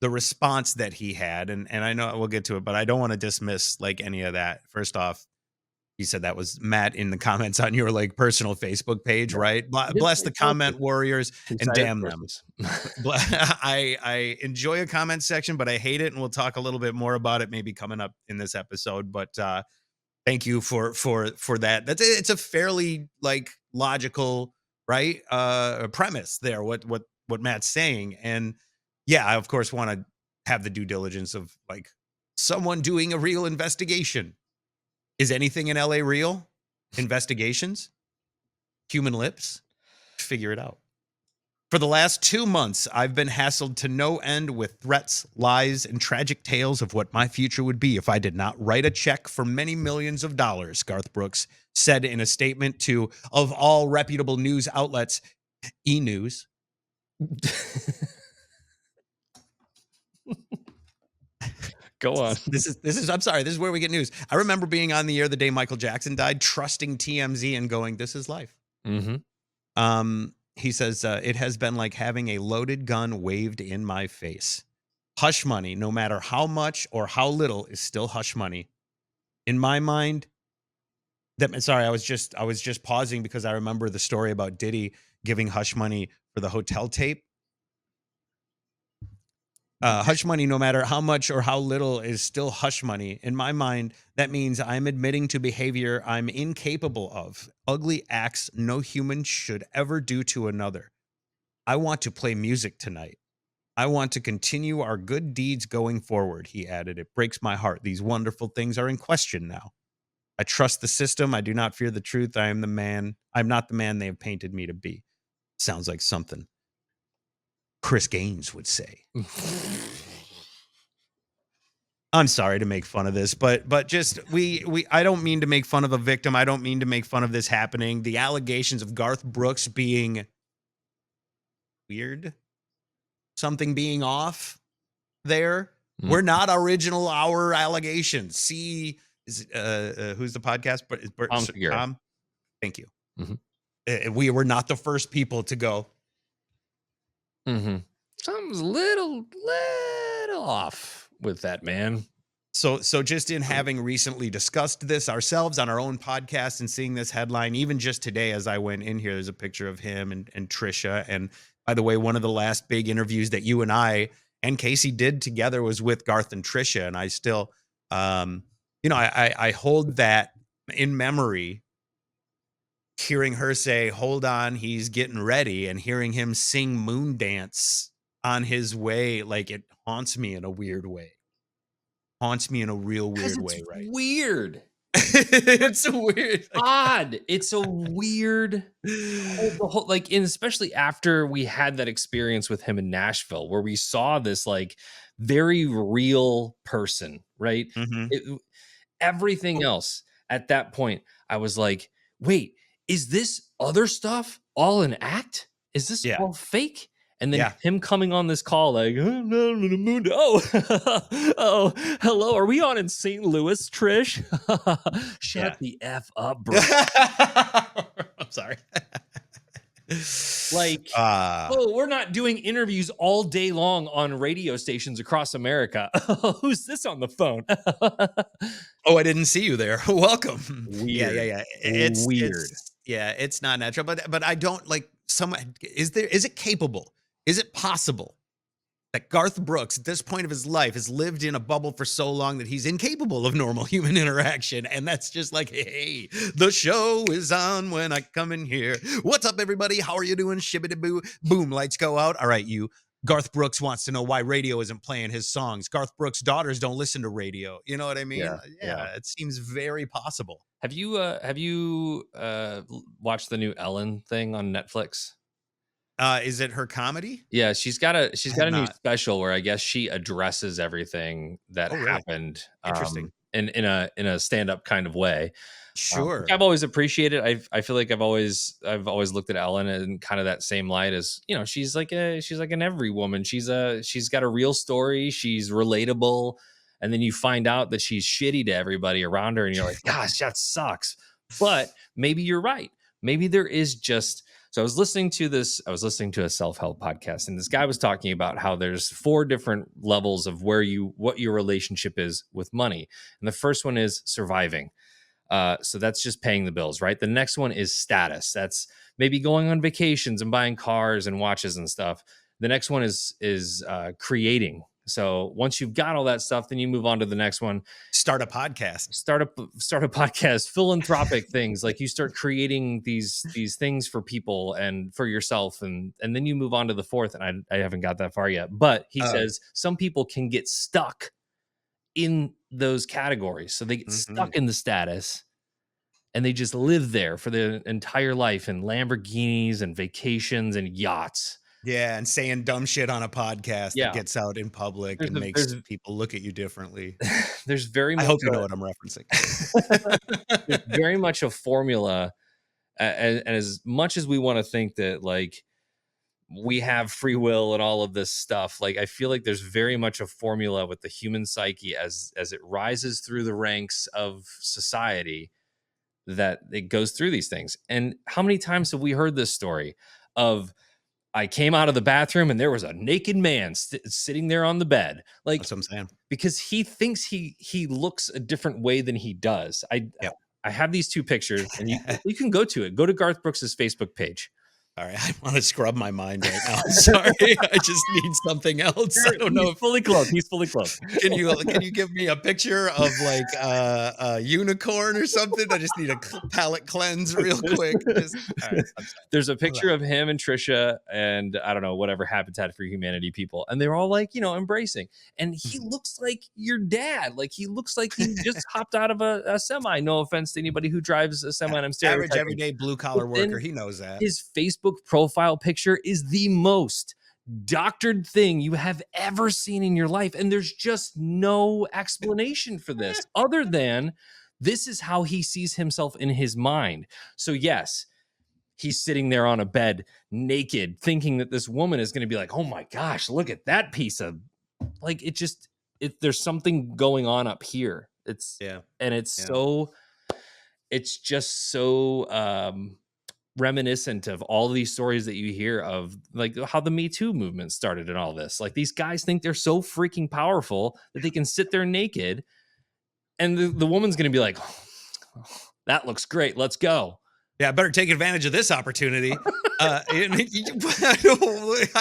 response that he had, and I know we'll get to it, but I don't want to dismiss like any of that. First off, he said that was Matt in the comments on your like personal Facebook page, Yeah. right? He did Bless say the sources, comment warriors and 2-sided damn them. sources. I enjoy a comment section, but I hate it, and we'll talk a little bit more about it maybe coming up in this episode. But thank you for that. It's a fairly like logical, right? Premise there. What Matt's saying, and yeah, I of course want to have the due diligence of like someone doing a real investigation. Is anything in LA real? Investigations? Human lips? Figure it out. For the last 2 months, I've been hassled to no end with threats, lies, and tragic tales of what my future would be if I did not write a check for many millions of dollars, Garth Brooks said in a statement to, of all reputable news outlets, E! News. Go on. This is I'm sorry, this is where we get news. I remember being on the air the day Michael Jackson died, trusting TMZ and going, this is life. He says, it has been like having a loaded gun waved in my face. Hush money, no matter how much or how little, is still hush money. In my mind, sorry, I was just pausing because I remember the story about Diddy giving hush money for the hotel tape. Hush money, no matter how much or how little, is still hush money. In my mind, that means I'm admitting to behavior I'm incapable of, ugly acts no human should ever do to another. I want to play music tonight. I want to continue our good deeds going forward, he added. It breaks my heart. These wonderful things are in question now. I trust the system. I do not fear the truth. I'm not the man they have painted me to be. Sounds like something Chris Gaines would say. I'm sorry to make fun of this, but just I don't mean to make fun of a victim. I don't mean to make fun of this happening. The allegations of Garth Brooks being weird, something being off there, were not our allegations. See, who's the podcast? But Tom, thank you. We were not the first people to go. Something's a little off with that, man. So just in having recently discussed this ourselves on our own podcast and seeing this headline, even just today as I went in here, there's a picture of him and Trisha. And by the way, one of the last big interviews that you and I and Casey did together was with Garth and Trisha. And I still, I hold that in memory, hearing her say, hold on, he's getting ready, and hearing him sing Moon Dance on his way. Like, it haunts me in a weird way. Haunts me in a real weird way, right? Weird. It's weird. Odd. It's a weird, like, and especially after we had that experience with him in Nashville, where we saw this like very real person, right? Everything else at that point, I was like, wait, is this other stuff all an act? Is this all fake? And then him coming on this call like, oh, hello, are we on in St. Louis, Trish? Shut the F up, bro. I'm sorry. Like, we're not doing interviews all day long on radio stations across America. Who's this on the phone? Oh, I didn't see you there. Welcome. Weird. Yeah. It's weird. It's not natural, but I don't like is it capable? Is it possible that Garth Brooks, at this point of his life, has lived in a bubble for so long that he's incapable of normal human interaction? And that's just like, hey, the show is on when I come in here. What's up, everybody? How are you doing? Shibbity-boo. Boom, lights go out. All right, you. Garth Brooks wants to know why radio isn't playing his songs. Garth Brooks' daughters don't listen to radio. You know what I mean? Yeah. It seems very possible. Have you watched the new Ellen thing on Netflix? Is it her comedy? Yeah, she's got a new special where I guess she addresses everything that happened. Interesting. In a stand-up kind of way. Sure. I've always appreciated. I feel like I've always looked at Ellen in kind of that same light as, she's like an every woman. She's got a real story. She's relatable. And then you find out that she's shitty to everybody around her, and you're like, gosh, that sucks. But maybe you're right. Maybe there is just. So I was listening to a self-help podcast, and this guy was talking about how there's 4 different levels of what your relationship is with money. And the first one is surviving. So that's just paying the bills, right? The next one is status. That's maybe going on vacations and buying cars and watches and stuff. The next one is creating. So once you've got all that stuff, then you move on to the next one. Start a podcast. Start a podcast, philanthropic things. Like, you start creating these things for people and for yourself. And then you move on to the fourth. And I haven't got that far yet. But he says some people can get stuck in those categories. So they get stuck in the status. and they just live there for their entire life in Lamborghinis and vacations and yachts. Yeah, and saying dumb shit on a podcast that Yeah, gets out in public there's and a makes there's people look at you differently. there's very I much hope you know what I'm referencing. there's very much a formula, and as much as we want to think that like we have free will and all of this stuff, like I feel like there's very much a formula with the human psyche as it rises through the ranks of society, that it goes through these things. And how many times have we heard this story of, I came out of the bathroom and there was a naked man sitting there on the bed, like, That's what I'm saying. because he thinks he looks a different way than he does. Yep. I have these two pictures, and you can go to it. Go to Garth Brooks's Facebook page. All right, I want to scrub my mind right now. Sorry, I just need something else. I don't know. He's fully clothed. He's fully clothed. Can you give me a picture of like a unicorn or something? I just need a palate cleanse real quick. Just, all right, I'm sorry. There's a picture of him and Trisha and I don't know, whatever Habitat for Humanity people, and they're all like, embracing. And he looks like your dad. Like he looks like he just hopped out of a semi. No offense to anybody who drives a semi. And I'm Average stereotyping. everyday blue collar worker. He knows that. His Facebook profile picture is the most doctored thing you have ever seen in your life. And there's just no explanation for this other than this is how he sees himself in his mind. So yes, he's sitting there on a bed naked, thinking that this woman is going to be like, oh my gosh, look at that piece of, like, there's something going on up here. It's just so reminiscent of all these stories that you hear of, like how the Me Too movement started and all this. Like these guys think they're so freaking powerful that they can sit there naked, and the woman's going to be like, oh, that looks great, let's go. Yeah, I better take advantage of this opportunity. I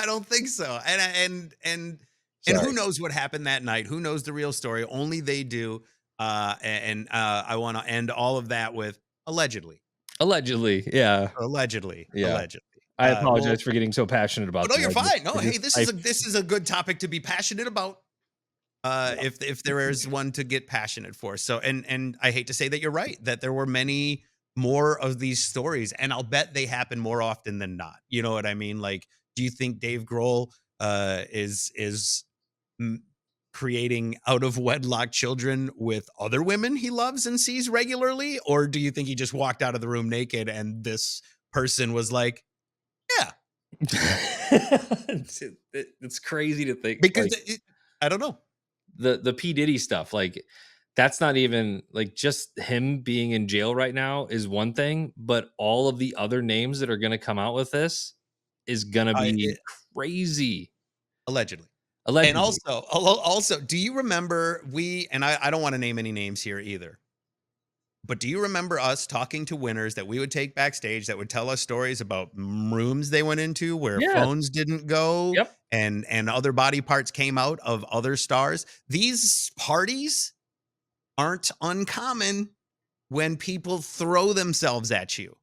don't think so. And who knows what happened that night? Who knows the real story? Only they do. I want to end all of that with allegedly. Allegedly, yeah. Allegedly. I apologize for getting so passionate about. No, you're fine. No, hey, this is a good topic to be passionate about. If there is one to get passionate for. So, and I hate to say that you're right, that there were many more of these stories, and I'll bet they happen more often than not. You know what I mean? Like, do you think Dave Grohl is creating out of wedlock children with other women he loves and sees regularly? Or do you think he just walked out of the room naked and this person was like, yeah. It's crazy to think, because I don't know. The P. Diddy stuff, like that's not even like, just him being in jail right now is one thing, but all of the other names that are going to come out with this is going to be crazy. Allegedly. And also, do you remember I don't want to name any names here either, but do you remember us talking to winners that we would take backstage that would tell us stories about rooms they went into where phones didn't go and other body parts came out of other stars? These parties aren't uncommon when people throw themselves at you.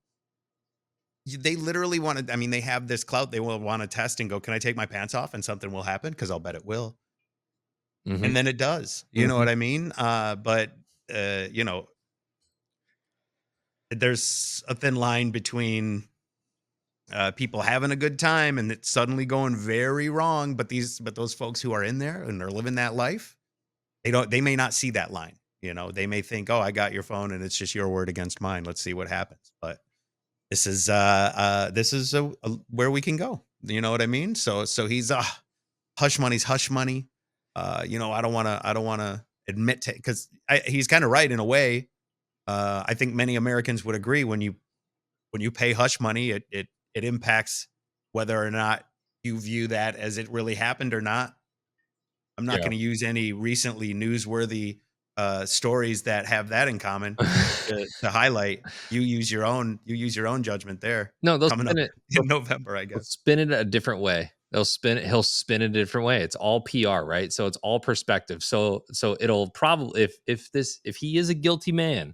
They literally want to, I mean, they have this clout. They will want to test and go, can I take my pants off? And something will happen, because I'll bet it will. Mm-hmm. And then it does. You know what I mean? But there's a thin line between people having a good time and it's suddenly going very wrong. But those folks who are in there and are living that life, they may not see that line. They may think, oh, I got your phone and it's just your word against mine. Let's see what happens. But this is where we can go. You know what I mean? So he's hush money's hush money. I don't want to admit to, because he's kind of right in a way. I think many Americans would agree when you pay hush money, it impacts whether or not you view that as it really happened or not. I'm not going to use any recently newsworthy stories that have that in common to highlight. You use your own judgment there. No, they'll coming spin up it in November, I guess. Spin it a different way. He'll spin it a different way. It's all PR, right? So it's all perspective. So it'll probably, if he is a guilty man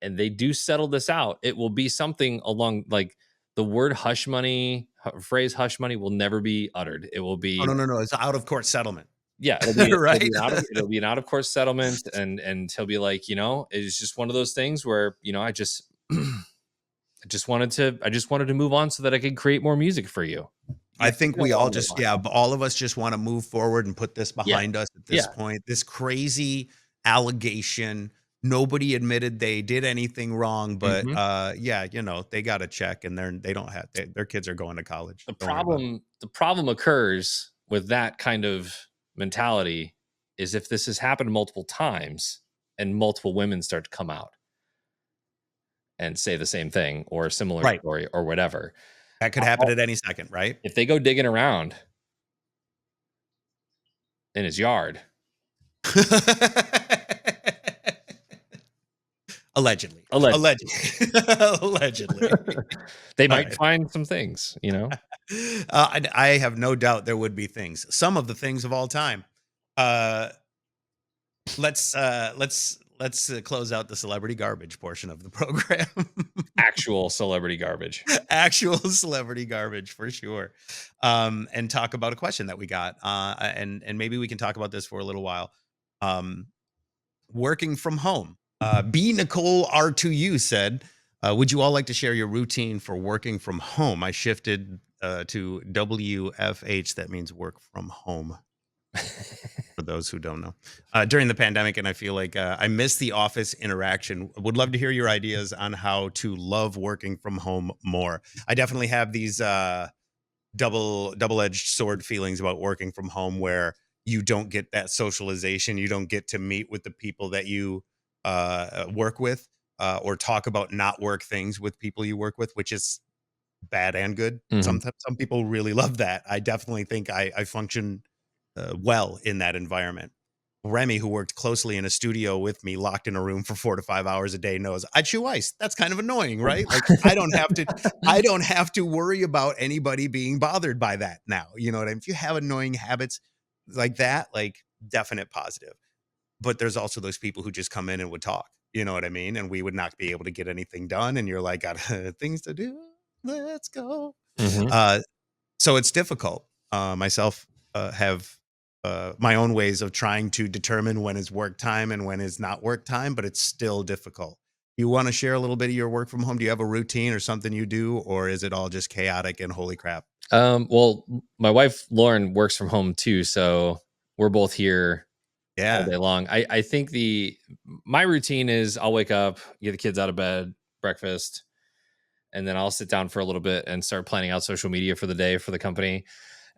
and they do settle this out, it will be something along like the word phrase hush money will never be uttered. It will be no. It's out of court settlement. Yeah, it'll be, right. It'll be an out of court settlement, and he'll be like, it's just one of those things where I just I just wanted to move on so that I could create more music for you. I Yeah, think we don't we all wanna move just, on. yeah, all of us just want to move forward and put this Yeah, behind us at this yeah. point. This crazy allegation. Nobody admitted they did anything wrong, but Mhm. yeah, they got a check and they don't have their kids are going to college. The Don't worry about it. problem occurs with that kind of mentality is if this has happened multiple times and multiple women start to come out and say the same thing or a similar Right. story or whatever. That could happen I'll at any second, right? If they go digging around in his yard, Allegedly. allegedly, Allegedly. Allegedly. they All might right. find some things, you know? I have no doubt there would be things. Some of the things of all time. Uh, let's close out the celebrity garbage portion of the program. Actual celebrity garbage. Actual celebrity garbage for sure. And talk about a question that we got. And maybe we can talk about this for a little while. Um, Working from home. B Nicole R2U said, would you all like to share your routine for working from home? I shifted to WFH. That means work from home, for those who don't know, during the pandemic. And I feel like I miss the office interaction. Would love to hear your ideas on how to love working from home more. I definitely have these double-edged sword feelings about working from home, where you don't get that socialization. You don't get to meet with the people that you work with, or talk about not work things with people you work with, which is bad and good. Mhm. Sometimes some people really love that. I definitely think I function well in that environment. Remy, who worked closely in a studio with me, locked in a room for 4 to 5 hours a day, knows I chew ice. That's kind of annoying, right? Like I don't have to worry about anybody being bothered by that now. You know what I mean? If you have annoying habits like that, like, definite positive. But there's also those people who just come in and would talk. You know what I mean? And we would not be able to get anything done. And you're like, got things to do. Let's go. Mhm. Uh, so it's difficult. Myself have my own ways of trying to determine when is work time and when is not work time, but it's still difficult. You want to share a little bit of your work from home? Do you have a routine or something you do, or is it all just chaotic and holy crap? Well, my wife Lauren works from home too, so we're both here all Yeah. day long. I think the my routine is I'll wake up, get the kids out of bed, breakfast, and then I'll sit down for a little bit and start planning out social media for the day for the company.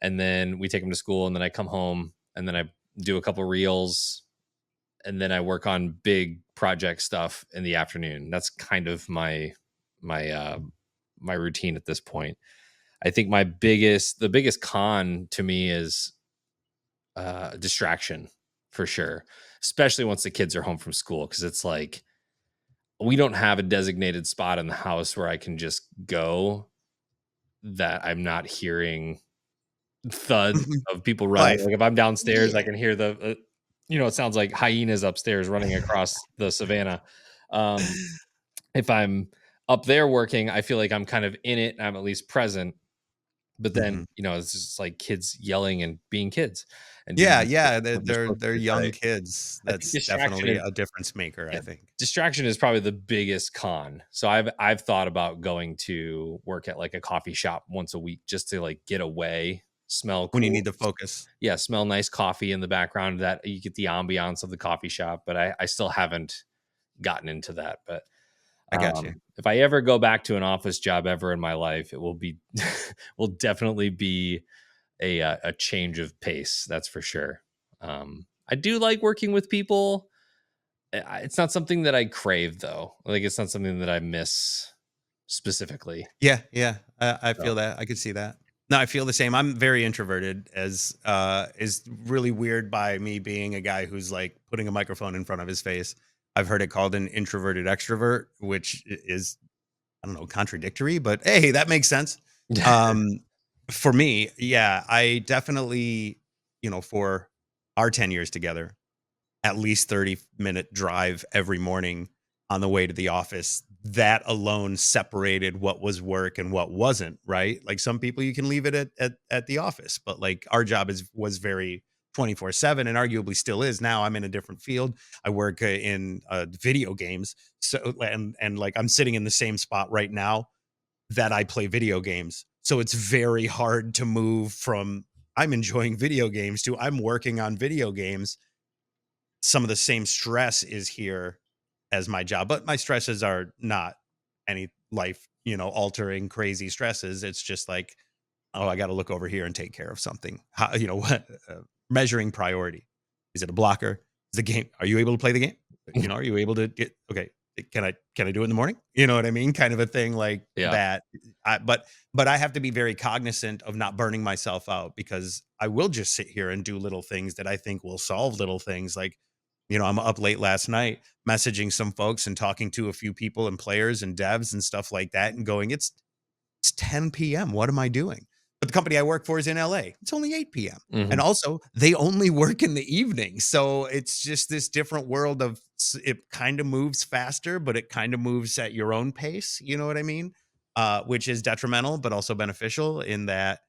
And then we take them to school, and then I come home, and then I do a couple reels, and then I work on big project stuff in the afternoon. That's kind of my my routine at this point. I think the biggest con to me is distraction for sure, especially once the kids are home from school, because it's like we don't have a designated spot in the house where I can just go that I'm not hearing thuds of people running. Life. Like if I'm downstairs, I Yeah. can hear it sounds like hyenas upstairs running across the savannah. Um, if I'm up there working, I feel like I'm kind of in it and I'm at least present. But then, Mhm. it's just like kids yelling and being kids and Yeah, doing yeah, what they're they're supposed they're to. young kids. I think That's definitely a difference maker, I yeah, think. distraction is probably the biggest con. So I've thought about going to work at like a coffee shop once a week just to like get away, smell When you cool. need to focus. Yeah, smell nice coffee in the background, that you get the ambiance of the coffee shop, but I still haven't gotten into that. But I got you. if I ever go back to an office job ever in my life, it will be will definitely be a change of pace. That's for sure. I do like working with people. It's not something that I crave though. Like it's not something that I miss specifically. Yeah, yeah, I So, feel that. I could see that. No, I feel the same. I'm very introverted, as is really weird by me being a guy who's like putting a microphone in front of his face. I've heard it called an introverted extrovert, which is, I don't know, contradictory, but hey, that makes sense. Um, for me, yeah, I definitely, for our 10 years together, at least 30-minute drive every morning on the way to the office. That alone separated what was work and what wasn't, right? Like some people you can leave it at the office, but like our job was very 24/7 and arguably still is. Now I'm in a different field. I work in video games. So and like I'm sitting in the same spot right now that I play video games. So it's very hard to move from I'm enjoying video games to I'm working on video games. Some of the same stress is here as my job, but my stresses are not any life, altering crazy stresses. It's just like, oh, I got to look over here and take care of something. How, what measuring priority? Is it a blocker? Is the game? Are you able to play the game? Are you able to get? Okay, can I do it in the morning? You know what I mean? Kind of a thing like Yeah. that. But I have to be very cognizant of not burning myself out because I will just sit here and do little things that I think will solve little things. Like, I'm up late last night messaging some folks and talking to a few people and players and devs and stuff like that, and going, it's 10 p.m. What am I doing? But the company I work for is in LA. It's only 8 p.m. And Mhm. also, they only work in the evening. So it's just this different world of it kind of moves faster, but it kind of moves at your own pace. You know what I mean? Which is detrimental, but also beneficial in that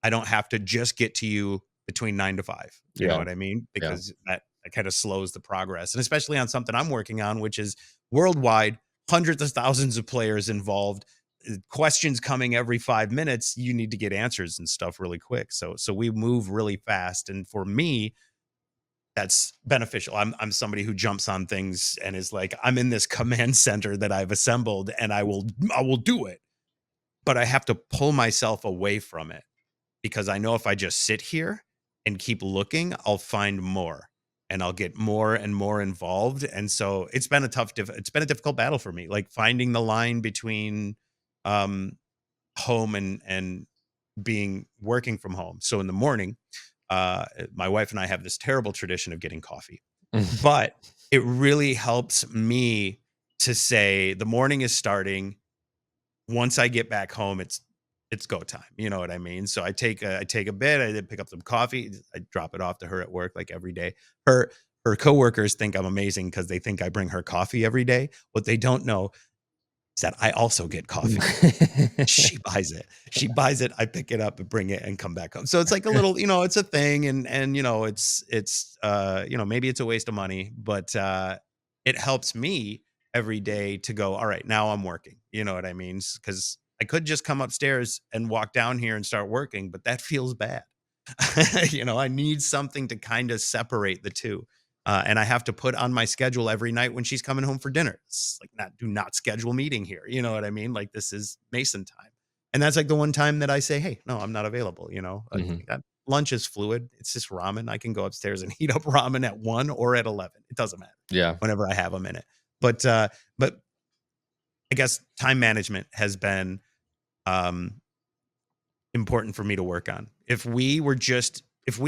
I don't have to just get to you between 9 to 5. You know Yeah. what I mean? Yeah. Because that kind of slows the progress. And especially on something I'm working on, which is worldwide, hundreds of thousands of players involved, questions coming every 5 minutes. You need to get answers and stuff really quick. So we move really fast. And for me, that's beneficial. I'm somebody who jumps on things and is like, I'm in this command center that I've assembled and I will do it. But I have to pull myself away from it because I know if I just sit here and keep looking, I'll find more and I'll get more and more involved. And so it's been a difficult battle for me, like finding the line between um home and being working from home. So in the morning, my wife and I have this terrible tradition of getting coffee, but it really helps me to say the morning is starting. Once I get back home, it's go time. You know what I mean? So I take a bit. I did pick up some coffee. I drop it off to her at work like every day. Her coworkers think I'm amazing because they think I bring her coffee every day. What they don't know is that I also get coffee. She buys it. She buys it, I pick it up and bring it and come back home. So it's like a little, it's a thing and maybe it's a waste of money, but it helps me every day to go, all right, now I'm working. You know what I mean? Cuz I could just come upstairs and walk down here and start working, but that feels bad. I need something to kind of separate the two. And I have to put on my schedule every night when she's coming home for dinner. It's like do not schedule meeting here. You know what I mean? Like this is Mason time. And that's like the one time that I say, hey, no, I'm not available. Mhm. Lunch is fluid. It's just ramen. I can go upstairs and heat up ramen at 1 or at 11. It doesn't matter Yeah. whenever I have a minute. But I guess time management has been um, important for me to work on. If we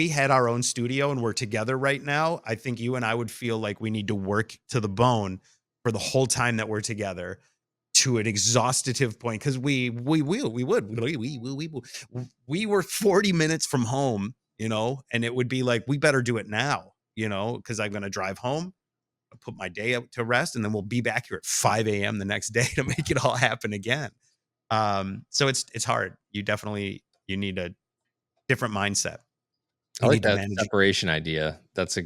had our own studio and we're together right now, I think you and I would feel like we need to work to the bone for the whole time that we're together to an exhaustive point because we were 40 minutes from home, and it would be like we better do it now, because I'm going to drive home, put my day up to rest, and then we'll be back here at 5 a.m. the next day to make it all happen again. So it's hard. You need a different mindset. I You like need to that manage it. separation idea. That's a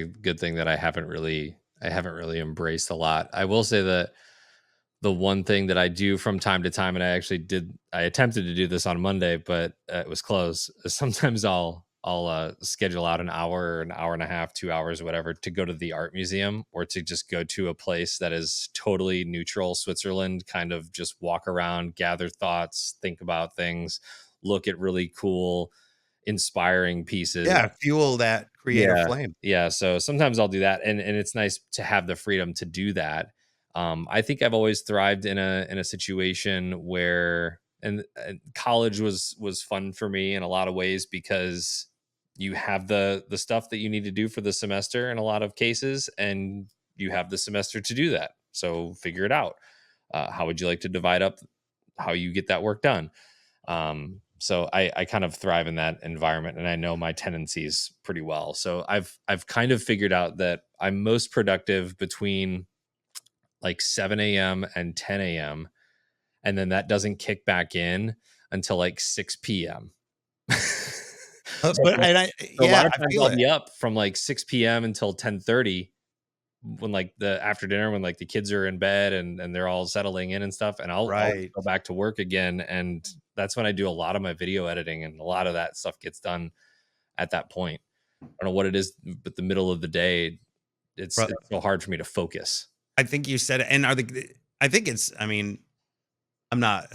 good thing that I haven't really embraced a lot. I will say that the one thing that I do from time to time, and I attempted to do this on Monday, but it was closed. Sometimes I'll schedule out an hour or an hour and a half, 2 hours, whatever, to go to the art museum or to just go to a place that is totally neutral, Switzerland, kind of just walk around, gather thoughts, think about things, look at really cool, inspiring pieces. Yeah, fuel that creative Yeah, flame. yeah, so sometimes I'll do that, and it's nice to have the freedom to do that. I think I've always thrived in a situation where and college was fun for me in a lot of ways because you have the stuff that you need to do for the semester in a lot of cases, and you have the semester to do that, so figure it out. How would you like to divide up how you get that work done? So I kind of thrive in that environment and I know my tendencies pretty well. So I've kind of figured out that I'm most productive between like 7 a.m. and 10 a.m. And then that doesn't kick back in until like 6 p.m. So, But and so a lot of I times feel I'll it. be up from like 6 p.m. until 10:30 when like the after dinner when like the kids are in bed and they're all settling in and stuff, and I'll Right. go back to work again, and that's when I do a lot of my video editing, and a lot of that stuff gets done at that point. I don't know what it is, but the middle of the day, it's so hard for me to focus. I think you said it, and I think it's. I mean, I'm not.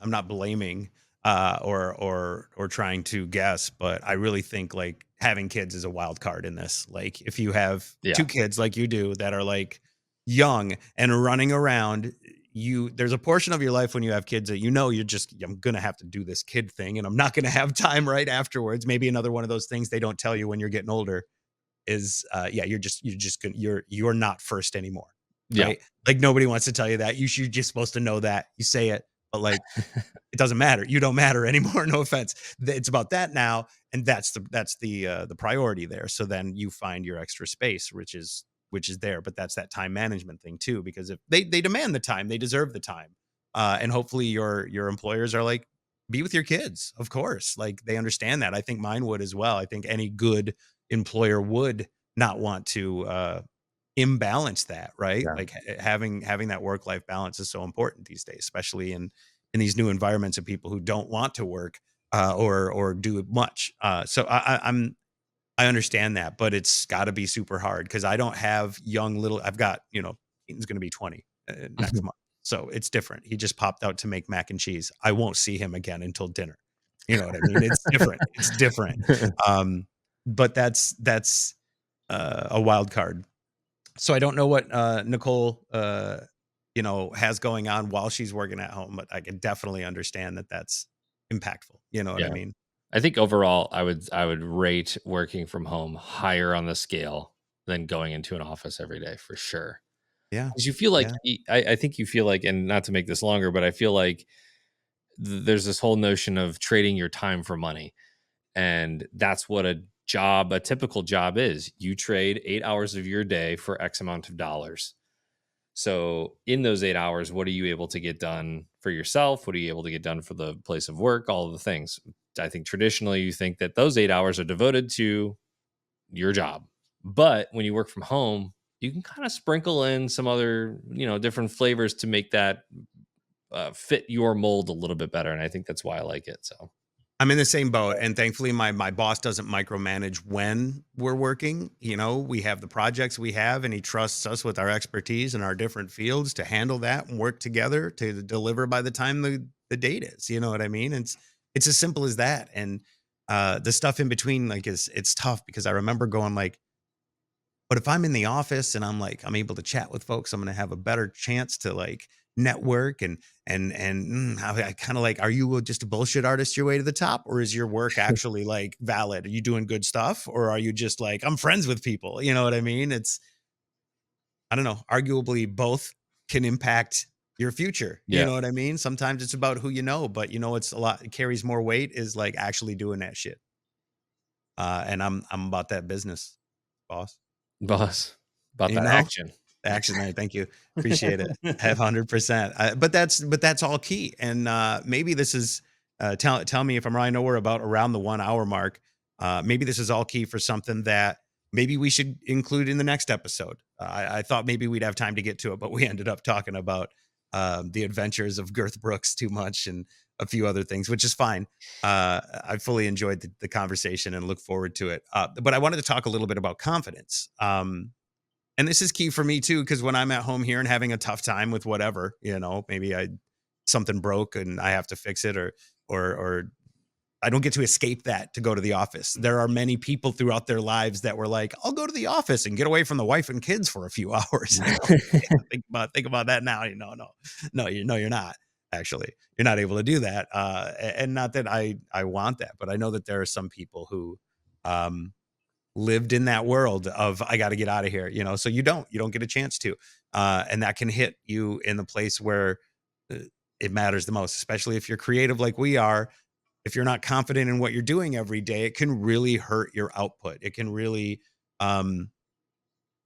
I'm not blaming or trying to guess, but I really think like having kids is a wild card in this. Like, if you have Yeah, two kids like you do that are like young and running around, there's a portion of your life when you have kids that you're just I'm gonna have to do this kid thing, and I'm not gonna have time right afterwards. Maybe another one of those things they don't tell you when you're getting older is yeah, you're just gonna you're not first anymore, yeah, right? Like, nobody wants to tell you that. You're just supposed to know that. You say it, but like it doesn't matter. You don't matter anymore. No offense. It's about that now, and that's the priority there. So then you find your extra space, which is there. But that's that time management thing too, because if they demand the time, they deserve the time, and hopefully your employers are like, be with your kids, of course. Like, they understand that. I think mine would as well. I think any good employer would not want to imbalance that, right? yeah, Like, having that work life balance is so important these days, especially in these new environments of people who don't want to work or do much. So I understand that, but it's got to be super hard because I don't have young little. I've got Eaton's going to be 20 next month, so it's different. He just popped out to make mac and cheese. I won't see him again until dinner. You know what I mean? It's different. It's different. Um, but that's a wild card. So I don't know what Nicole has going on while she's working at home, but I can definitely understand that that's impactful. You know what I yeah. mean? I think overall, I would rate working from home higher on the scale than going into an office every day for sure. Yeah. Because you feel like Yeah. I think you feel like, and not to make this longer, but I feel like there's this whole notion of trading your time for money, and that's what a typical job is. You trade 8 hours of your day for X amount of dollars. So in those 8 hours, what are you able to get done for yourself? What are you able to get done for the place of work? All of the things. I think traditionally you think that those 8 hours are devoted to your job. But when you work from home, you can kind of sprinkle in some other, different flavors to make that fit your mold a little bit better. And I think that's why I like it. So, I'm in the same boat, and thankfully, my boss doesn't micromanage when we're working. We have the projects we have, and he trusts us with our expertise in our different fields to handle that and work together to deliver by the time the date is. You know what I mean? It's as simple as that. And the stuff in between, like, is it's tough because I remember going like, but if I'm in the office and I'm able to chat with folks, I'm going to have a better chance to like network and I kind of like, are you just a bullshit artist your way to the top, or is your work actually like valid? Are you doing good stuff, or are you just like, I'm friends with people? You know what I mean? I don't know. Arguably, both can impact your future. You yeah. know what I mean? Sometimes it's about who you know, but it's a lot. It carries more weight is like actually doing that shit. And I'm about that business, boss. Boss, about You that know. action. Action there, thank you. Appreciate it. Have 100%. But that's all key. And maybe this is tell me if I'm right. I know we're about around the 1 hour mark. Maybe this is all key for something that maybe we should include in the next episode. I thought maybe we'd have time to get to it, but we ended up talking about the adventures of Gerth Brooks too much and a few other things, which is fine. I fully enjoyed the conversation and look forward to it. But I wanted to talk a little bit about confidence. And this is key for me too, because when I'm at home here and having a tough time with whatever, maybe something broke and I have to fix it, or I don't get to escape that to go to the office. There are many people throughout their lives that were like, I'll go to the office and get away from the wife and kids for a few hours. Think about that now. No, you're not. Actually, you're not able to do that. And not that I want that, but I know that there are some people who um, lived in that world of I got to get out of here, so you don't get a chance to, and that can hit you in the place where uh, it matters the most, especially if you're creative like we are. If you're not confident in what you're doing every day, it can really hurt your output. It can really um,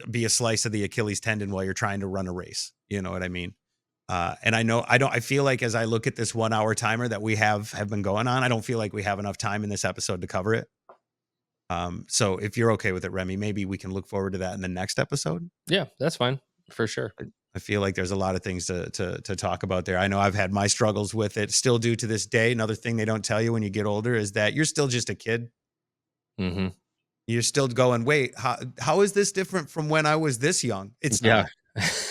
be a slice of the Achilles tendon while you're trying to run a race. You know what I mean? And I know I feel like as I look at this 1 hour timer that we have been going on, I don't feel like we have enough time in this episode to cover it. So if you're okay with it, Remy, maybe we can look forward to that in the next episode. Yeah, that's fine for sure. I feel like there's a lot of things to talk about there. I know I've had my struggles with it, still do to this day. Another thing they don't tell you when you get older is that you're still just a kid. Hmm. You're still going, wait, how is this different from when I was this young? It's Yeah. not.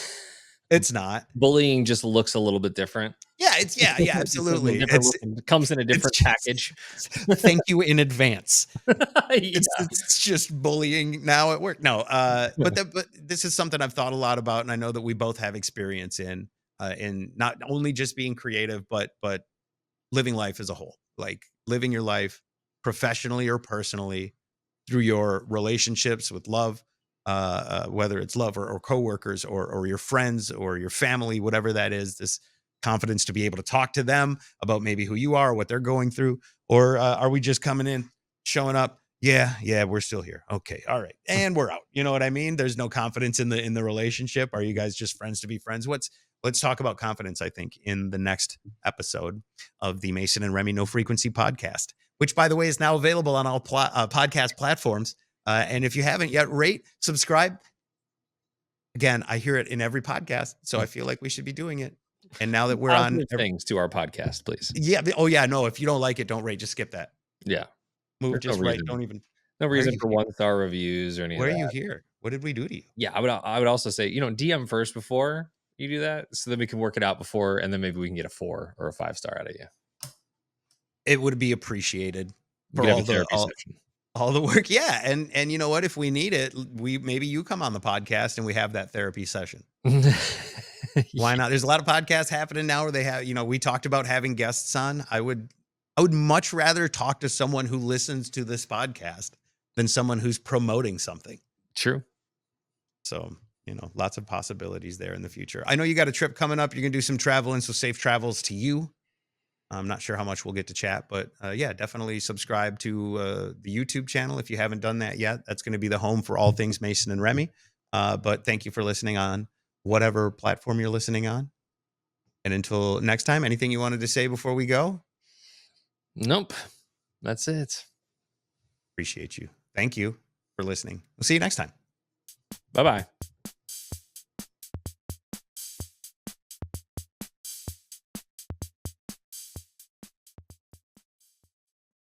It's not. Bullying just looks a little bit different. Yeah, yeah, It's a absolutely. different looking, it comes in a It's different package. just thank you in advance. It's Yeah. it's just bullying now at work. No, but this is something I've thought a lot about, and I know that we both have experience in not only just being creative, but living life as a whole, like living your life professionally or personally through your relationships with love, whether it's love or coworkers or your friends or your family, whatever that is. This confidence to be able to talk to them about maybe who you are, what they're going through, or are we just coming in, showing up? Yeah, we're still here. Okay, all right, and we're out. You know what I mean? There's no confidence in the relationship. Are you guys just friends to be friends? Let's talk about confidence, I think, in the next episode of the Mason and Remy No Frequency podcast, which, by the way, is now available on all podcast platforms. And if you haven't yet, rate, subscribe. Again, I hear it in every podcast, so I feel like we should be doing it. And now that we're on, Positive things to our podcast, please. yeah, oh yeah, no, if you don't like it, don't rate. Just skip that. Yeah. Move, There's just no right. reason. Don't even. No Why are reason you for here? 1-star reviews or any of Why are that. you here? What did we do to you? Yeah, I would also say, DM first before you do that, so then we can work it out before, and then maybe we can get a 4 or a 5-star out of you. It would be appreciated You for can have a therapy session. all the work. Yeah, and you know what? If we need it, maybe you come on the podcast and we have that therapy session. Why not? There's a lot of podcasts happening now where they have, we talked about having guests on. I would much rather talk to someone who listens to this podcast than someone who's promoting something. True. So, lots of possibilities there in the future. I know you got a trip coming up. You're going to do some traveling, so safe travels to you. I'm not sure how much we'll get to chat, but yeah, definitely subscribe to the YouTube channel if you haven't done that yet. That's going to be the home for all things Mason and Remy. But thank you for listening on whatever platform you're listening on. And until next time, anything you wanted to say before we go? Nope. That's it. Appreciate you. Thank you for listening. We'll see you next time. Bye-bye.